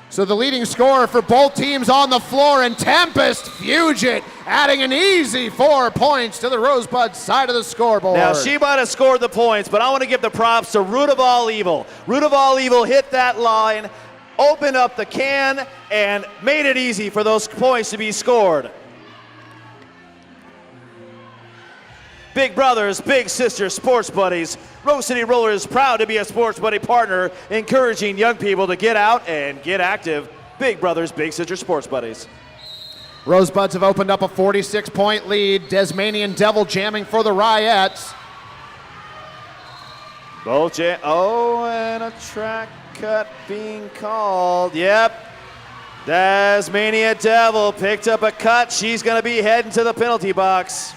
So the leading scorer for both teams on the floor, and Tempest Fugit adding an easy 4 points to the Rosebud side of the scoreboard. Now, she might have scored the points, but I want to give the props to Root of All Evil. Root of All Evil hit that line, opened up the can, and made it easy for those points to be scored. Big brothers, big sisters, sports buddies. Rose City Rollers is proud to be a sports buddy partner, encouraging young people to get out and get active. Big brothers, big sisters, sports buddies. Rosebuds have opened up a 46-point lead. Desmanian Devil jamming for the Riots. And a track cut being called. Yep. Tasmania Devil picked up a cut. She's going to be heading to the penalty box.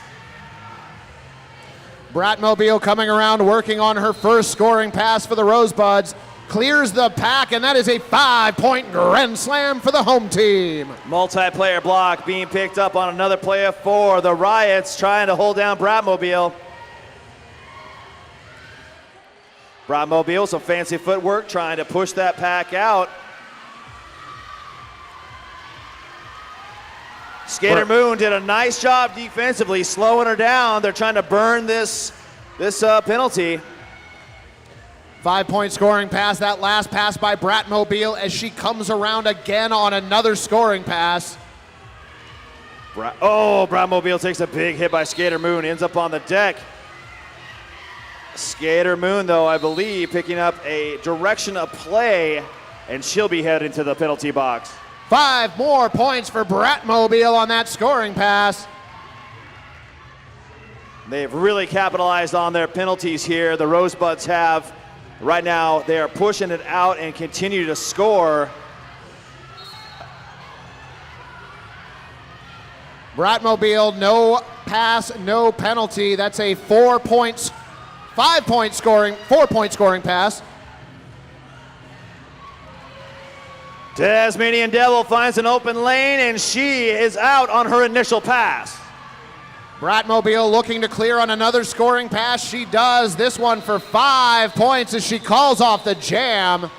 Bratmobile coming around, working on her first scoring pass for the Rosebuds. Clears the pack, and that is a 5-point grand slam for the home team. Multiplayer block being picked up on another player for the Riots, trying to hold down Bratmobile. Bratmobile, some fancy footwork, trying to push that pack out. Skater Moon did a nice job defensively, slowing her down. They're trying to burn this penalty. 5-point scoring pass, that last pass by Bratmobile as she comes around again on another scoring pass. Bratmobile takes a big hit by Skater Moon, ends up on the deck. Skater Moon, though, I believe, picking up a direction of play, and she'll be heading to the penalty box. 5 more points for Bratmobile on that scoring pass. They've really capitalized on their penalties here. The Rosebuds have. Right now, they are pushing it out and continue to score. Bratmobile, no pass, no penalty. That's a 4-point scoring pass. Tasmanian Devil finds an open lane, and she is out on her initial pass. Bratmobile looking to clear on another scoring pass. She does. This one for 5 points as she calls off the jam.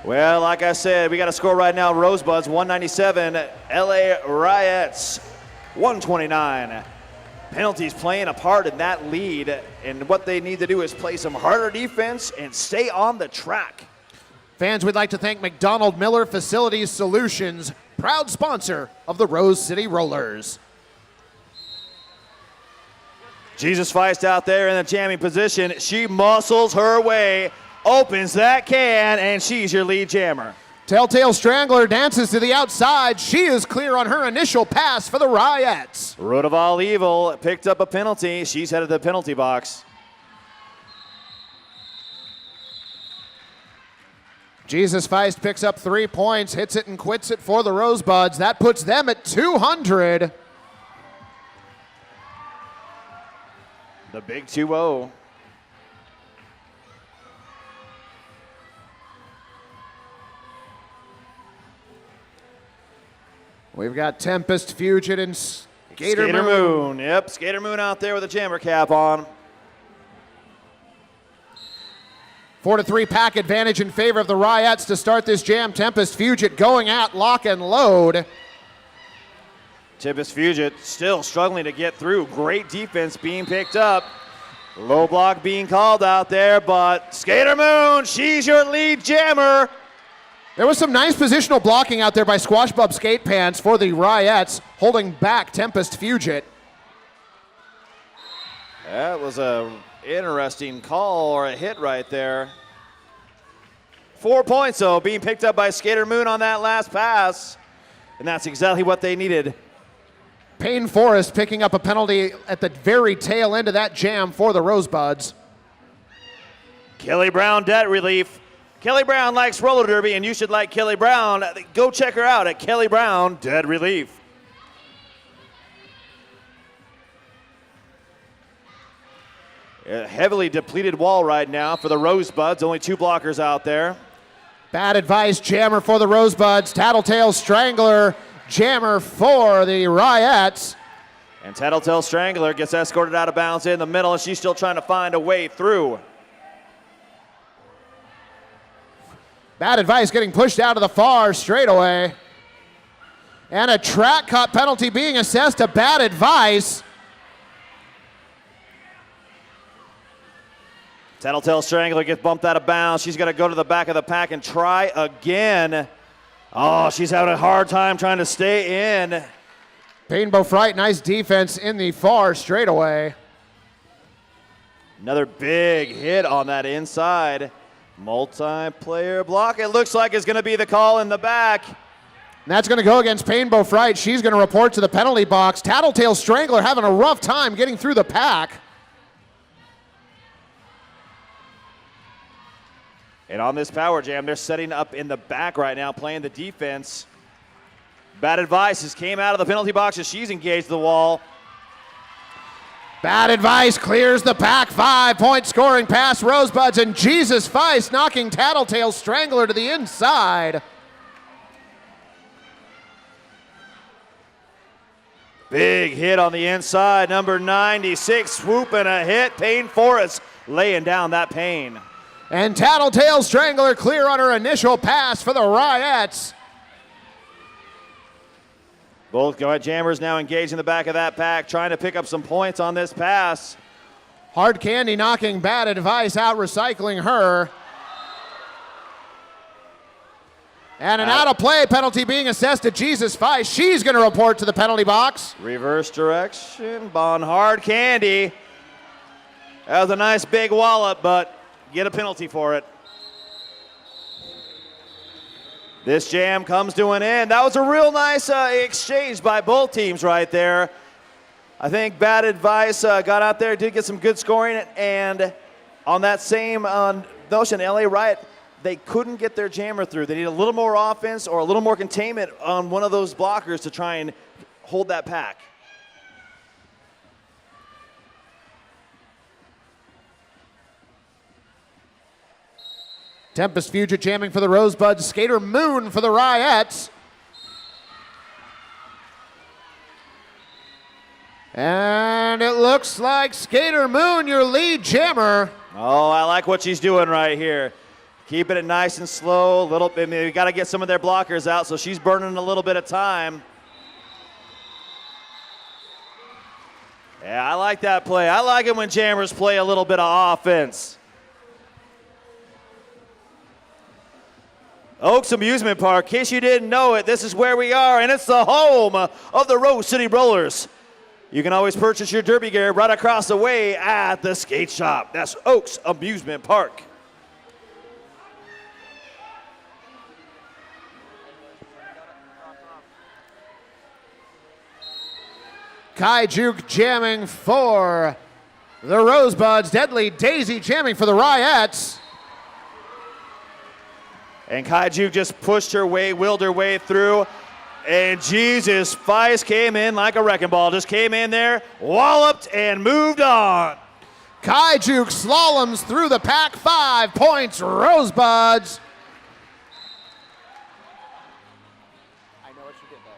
Well, like I said, we got a score right now. Rosebuds 197, LA Riots 129. Penalties playing a part in that lead, and what they need to do is play some harder defense and stay on the track. Fans, we'd like to thank McDonald Miller Facilities Solutions, proud sponsor of the Rose City Rollers. Jesus Feist out there in the jamming position. She muscles her way, opens that can, and she's your lead jammer. Telltale Strangler dances to the outside. She is clear on her initial pass for the Riots. Root of all evil picked up a penalty. She's headed to the penalty box. Jesus Feist picks up 3 points, hits it and quits it for the Rosebuds. That puts them at 200. The big 2-0. We've got Tempest, Fugit, and Skater Moon. Yep, Skater Moon out there with a jammer cap on. 4-3 pack advantage in favor of the Riots to start this jam. Tempest, Fugit going at lock and load. Tempest Fugit still struggling to get through. Great defense being picked up. Low block being called out there, but Skater Moon, she's your lead jammer. There was some nice positional blocking out there by Squash Bub Skate Pants for the Riots, holding back Tempest Fugit. That was a interesting call or a hit right there. 4 points, though, being picked up by Skater Moon on that last pass. And that's exactly what they needed. Payne Forrest picking up a penalty at the very tail end of that jam for the Rosebuds. Kelly Brown debt relief. Kelly Brown likes roller derby, and you should like Kelly Brown. Go check her out at Kelly Brown Dead Relief. A heavily depleted wall right now for the Rosebuds. Only 2 blockers out there. Bad advice, jammer for the Rosebuds. Tattletale Strangler, jammer for the Riots. And Tattletale Strangler gets escorted out of bounds in the middle, and she's still trying to find a way through. Bad advice getting pushed out of the far straightaway. And a track cut penalty being assessed to bad advice. Tattletale Strangler gets bumped out of bounds. She's going to go to the back of the pack and try again. Oh, she's having a hard time trying to stay in. Payne Beaufright, nice defense in the far straightaway. Another big hit on that inside. Multiplayer block. It looks like it's going to be the call in the back. And that's going to go against Payne Beaufright. She's going to report to the penalty box. Tattletale Strangler having a rough time getting through the pack. And on this power jam, they're setting up in the back right now, playing the defense. Bad advice has came out of the penalty box as she's engaged the wall. Bad advice clears the pack. 5-point scoring pass, Rosebuds, and Jesus Feist knocking Tattletale Strangler to the inside. Big hit on the inside, number 96, swooping a hit. Payne Forrest laying down that Payne. And Tattletale Strangler clear on her initial pass for the Riots. Both jammers now engaged in the back of that pack, trying to pick up some points on this pass. Hard Candy knocking bad advice out, recycling her. And an out of play penalty being assessed to Jesus Feist. She's going to report to the penalty box. Reverse direction, on Hard Candy. That was a nice big wallop, but get a penalty for it. This jam comes to an end. That was a real nice exchange by both teams right there. I think bad advice got out there, did get some good scoring, and on that same notion, LA Riot, they couldn't get their jammer through. They need a little more offense or a little more containment on one of those blockers to try and hold that pack. Tempest Fugit jamming for the Rosebuds. Skater Moon for the Riots. And it looks like Skater Moon, your lead jammer. Oh, I like what she's doing right here. Keeping it nice and slow. A little bit. We got to get some of their blockers out, so she's burning a little bit of time. Yeah, I like that play. I like it when jammers play a little bit of offense. Oaks Amusement Park, in case you didn't know it, this is where we are, and it's the home of the Rose City Rollers. You can always purchase your derby gear right across the way at the skate shop. That's Oaks Amusement Park. Kai Juke jamming for the Rosebuds. Deadly Daisy jamming for the Riots. And Kai Juke just pushed her way, willed her way through. And Jesus, Feist came in like a wrecking ball. Just came in there, walloped, and moved on. Kai Juke slaloms through the pack. 5 points, Rosebuds. I know what you did there.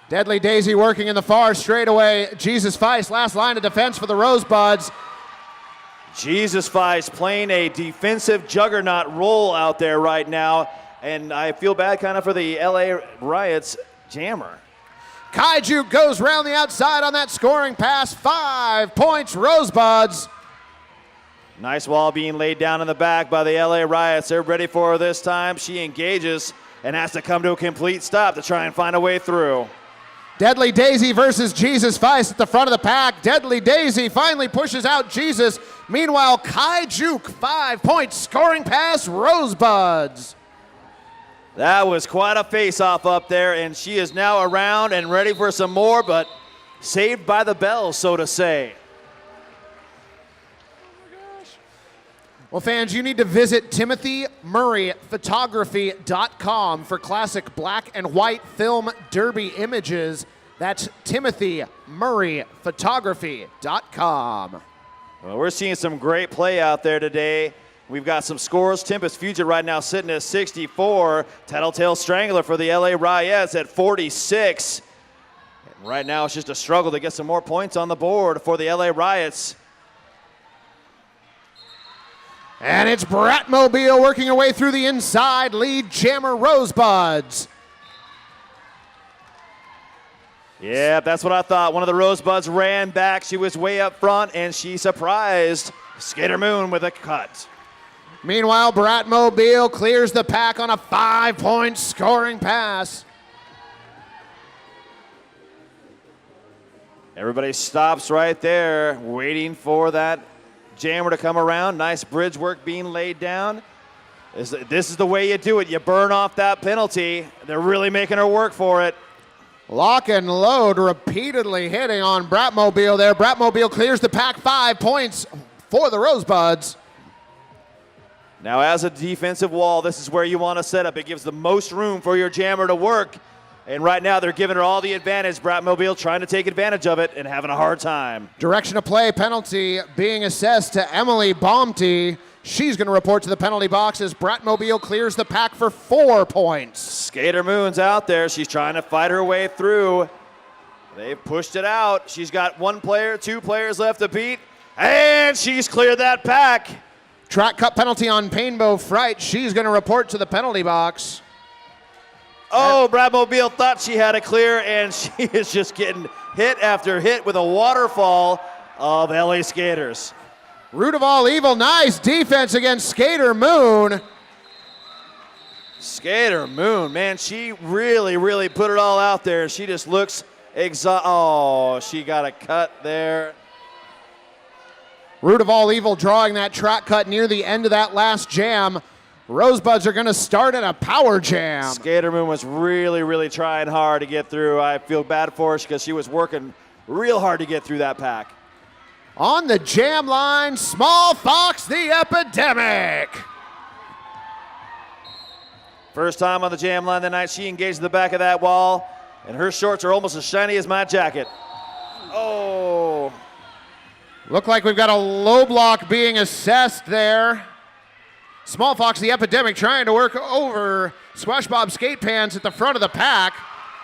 Deadly Daisy working in the far straightaway. Jesus Feist, last line of defense for the Rosebuds. Jesus Feist playing a defensive juggernaut role out there right now. And I feel bad kind of for the LA Riots jammer. Kai Juke goes round the outside on that scoring pass. 5 points, Rosebuds. Nice wall being laid down in the back by the LA Riots. They're ready for her this time. She engages and has to come to a complete stop to try and find a way through. Deadly Daisy versus Jesus Feist at the front of the pack. Deadly Daisy finally pushes out Jesus. Meanwhile, Kai Juke, 5 points, scoring pass, Rosebuds. That was quite a face-off up there, and she is now around and ready for some more, but saved by the bell, so to say. Well, fans, you need to visit TimothyMurrayPhotography.com for classic black and white film derby images. That's TimothyMurrayPhotography.com. Well, we're seeing some great play out there today. We've got some scores. Tempest Future right now sitting at 64. Tattletale Strangler for the LA Riots at 46. And right now it's just a struggle to get some more points on the board for the LA Riots. And it's Bratmobile working her way through the inside. Lead jammer Rosebuds. Yeah, that's what I thought. One of the Rosebuds ran back. She was way up front, and she surprised Skater Moon with a cut. Meanwhile, Bratmobile clears the pack on a 5-point scoring pass. Everybody stops right there, waiting for that jammer to come around. Nice bridge work being laid down. This is the way you do it. You burn off that penalty. They're really making her work for it. Lock and load repeatedly hitting on Bratmobile there. Bratmobile clears the pack. 5 points for the Rosebuds. Now, as a defensive wall, this is where you want to set up. It gives the most room for your jammer to work. And right now, they're giving her all the advantage. Bratmobile trying to take advantage of it and having a hard time. Direction of play penalty being assessed to Emily Baumty. She's going to report to the penalty box as Bratmobile clears the pack for 4 points. Skater Moon's out there. She's trying to fight her way through. They've pushed it out. She's got 1 player, 2 players left to beat. And she's cleared that pack. Track cut penalty on Painbow Fright. She's going to report to the penalty box. Oh, Bratmobile thought she had it clear, and she is just getting hit after hit with a waterfall of LA skaters. Root of all evil, nice defense against Skater Moon. Skater Moon, man, she really, really put it all out there. She just looks exhausted. Oh, she got a cut there. Root of all evil drawing that track cut near the end of that last jam. Rosebuds are going to start at a power jam. Skater Moon was really, really trying hard to get through. I feel bad for her because she was working real hard to get through that pack. On the jam line, Small Fox the Epidemic. First time on the jam line tonight, she engaged the back of that wall, and her shorts are almost as shiny as my jacket. Oh. Look like we've got a low block being assessed there. Small Fox the Epidemic trying to work over Squash Bob Skate Pants at the front of the pack.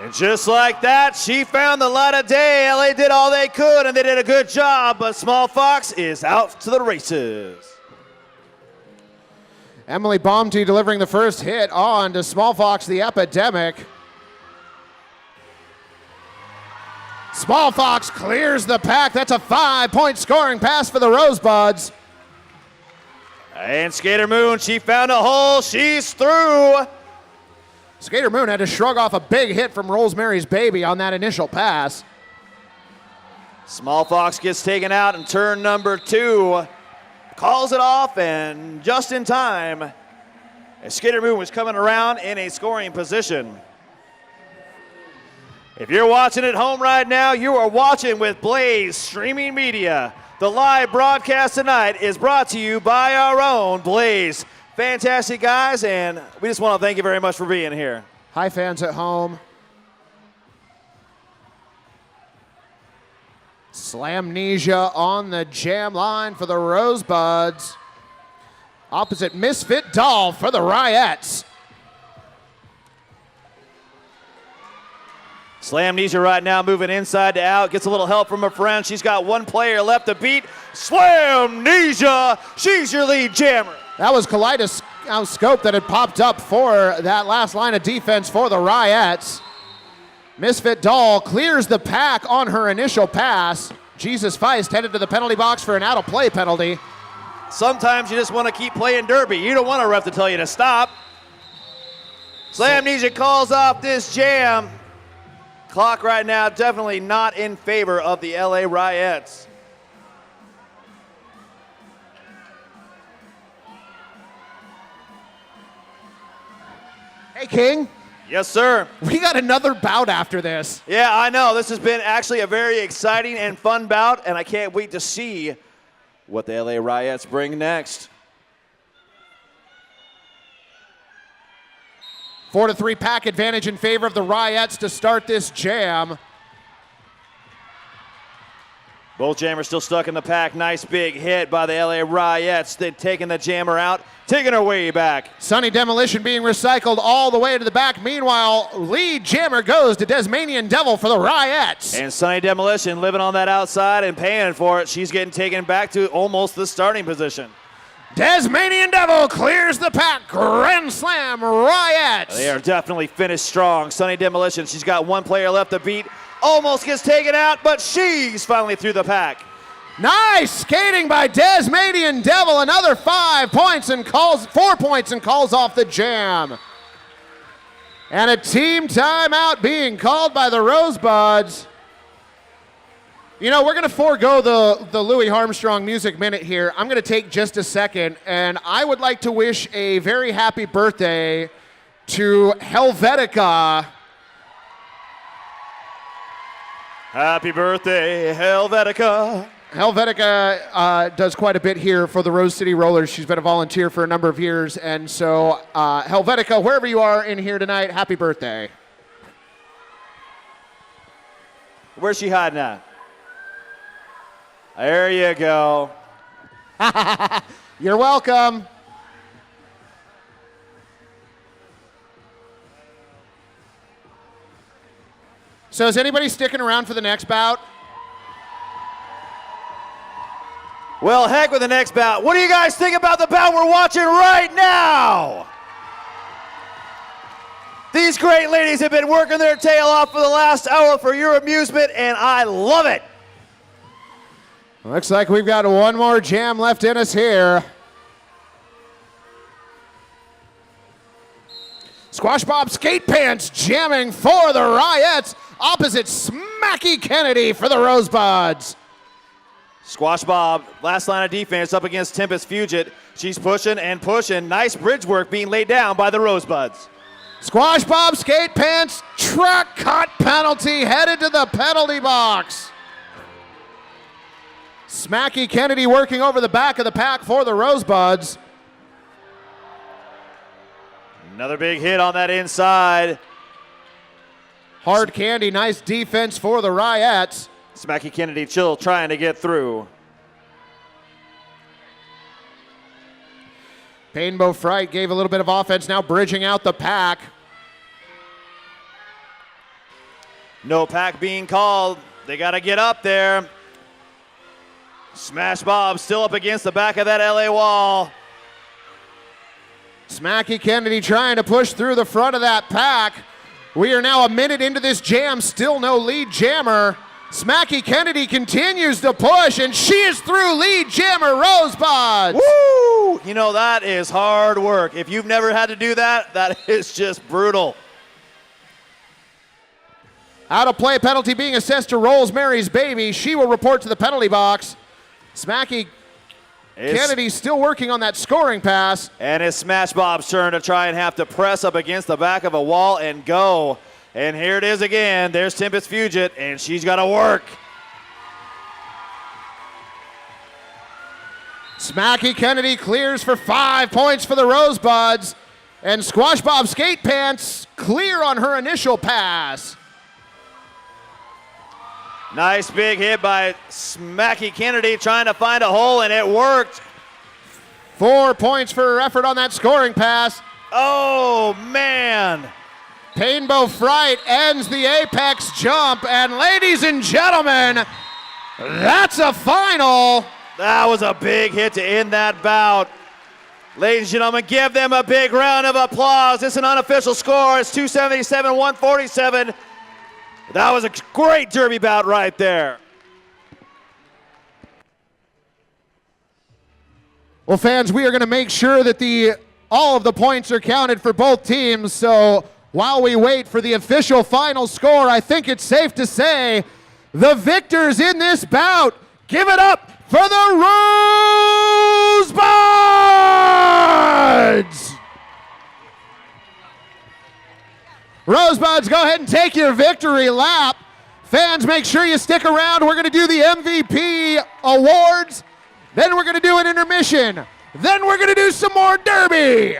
And just like that, she found the light of day. LA did all they could, and they did a good job, but Small Fox is out to the races. Emily Baumty delivering the first hit on to Small Fox the Epidemic. Small Fox clears the pack. That's a 5-point scoring pass for the Rosebuds. And Skater Moon, she found a hole. She's through. Skater Moon had to shrug off a big hit from Rosemary's Baby on that initial pass. Small Fox gets taken out in turn number 2. Calls it off, and just in time, as Skater Moon was coming around in a scoring position. If you're watching at home right now, you are watching with Blaze Streaming Media. The live broadcast tonight is brought to you by our own Blaze. Fantastic guys, and we just want to thank you very much for being here. Hi, fans at home. Slamnesia on the jam line for the Rosebuds. Opposite Misfit Doll for the Ryettes. Slamnesia right now moving inside to out. Gets a little help from her friend. She's got one player left to beat. Slamnesia, she's your lead jammer. That was Kaleidoscope that had popped up for that last line of defense for the Ryettes. Misfit Doll clears the pack on her initial pass. Jesus Feist headed to the penalty box for an out-of-play penalty. Sometimes you just want to keep playing derby. You don't want a ref to tell you to stop. Slamnesia calls off this jam. Clock right now definitely not in favor of the LA Ryettes. Hey, King. Yes, sir. We got another bout after this. Yeah, I know. This has been actually a very exciting and fun bout, and I can't wait to see what the LA Ryettes bring next. 4-3 pack advantage in favor of the Ryettes to start this jam. Both jammers still stuck in the pack. Nice big hit by the LA Ryettes. They're taking the jammer out, taking her way back. Sunny Demolition being recycled all the way to the back. Meanwhile, lead jammer goes to Desmanian Devil for the Ryettes. And Sunny Demolition living on that outside and paying for it. She's getting taken back to almost the starting position. Desmanian Devil clears the pack. Grand Slam Ryettes. They are definitely finished strong. Sunny Demolition, she's got one player left to beat. Almost gets taken out, but she's finally through the pack. Nice skating by Desmanian Devil. Another 4 points and calls off the jam. And a team timeout being called by the Rosebuds. You know, we're going to forego the Louis Armstrong Music Minute here. I'm going to take just a second, and I would like to wish a very happy birthday to Helvetica. Happy birthday, Helvetica. Helvetica does quite a bit here for the Rose City Rollers. She's been a volunteer for a number of years, and so Helvetica, wherever you are in here tonight, happy birthday. Where's she hiding at? There you go. You're welcome. So is anybody sticking around for the next bout? Well, heck with the next bout. What do you guys think about the bout we're watching right now? These great ladies have been working their tail off for the last hour for your amusement, and I love it. Looks like we've got one more jam left in us here. Squash Bob Skate Pants jamming for the Ryettes. Opposite Smacky Kennedy for the Rosebuds. Squash Bob, last line of defense up against Tempest Fugit. She's pushing and pushing. Nice bridge work being laid down by the Rosebuds. Squash Bob Skate Pants, track cut penalty, headed to the penalty box. Smacky Kennedy working over the back of the pack for the Rosebuds. Another big hit on that inside. Hard Candy, nice defense for the Ryettes. Smacky Kennedy chill trying to get through. Painbow Fright gave a little bit of offense, now bridging out the pack. No pack being called. They got to get up there. Smash Bob still up against the back of that LA wall. Smacky Kennedy trying to push through the front of that pack. We are now a minute into this jam, still no lead jammer. Smacky Kennedy continues to push, and she is through lead jammer Rosebuds. Woo! You know, that is hard work. If you've never had to do that, that is just brutal. Out of play penalty being assessed to Rosemary's Baby. She will report to the penalty box. Smacky Kennedy still working on that scoring pass. And it's Smash Bob's turn to try and have to press up against the back of a wall and go. And here it is again. There's Tempest Fugit, and she's got to work. Smacky Kennedy clears for 5 points for the Rosebuds. And Squash Bob Skate Pants clear on her initial pass. Nice big hit by Smacky Kennedy trying to find a hole, and it worked. 4 points for her effort on that scoring pass. Oh, man. Painbow Fright ends the apex jump, and ladies and gentlemen, that's a final. That was a big hit to end that bout. Ladies and gentlemen, give them a big round of applause. It's an unofficial score. It's 277-147. That was a great derby bout right there. Well, fans, we are going to make sure that all of the points are counted for both teams. So while we wait for the official final score, I think it's safe to say the victors in this bout, give it up for the Rosebuds! Rosebuds, go ahead and take your victory lap. Fans, make sure you stick around. We're going to do the MVP awards. Then we're going to do an intermission. Then we're going to do some more derby.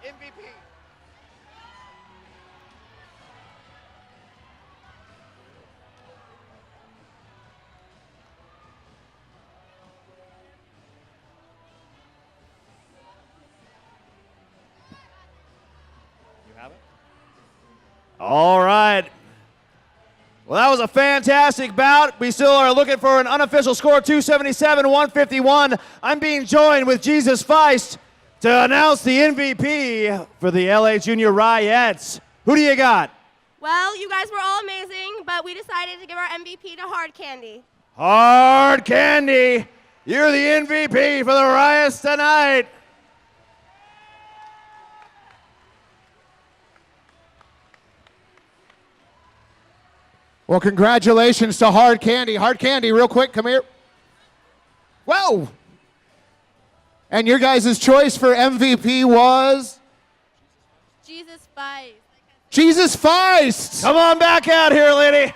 MVP. You have it? All right. Well, that was a fantastic bout. We still are looking for an unofficial score, 277-151. I'm being joined with Jesus Feist to announce the MVP for the LA Junior Riots. Who do you got? Well, you guys were all amazing, but we decided to give our MVP to Hard Candy. Hard Candy, you're the MVP for the Riots tonight. Well, congratulations to Hard Candy. Hard Candy, real quick, come here. Whoa! And your guys' choice for MVP was? Jesus Feist. Jesus Feist! Come on back out here, lady.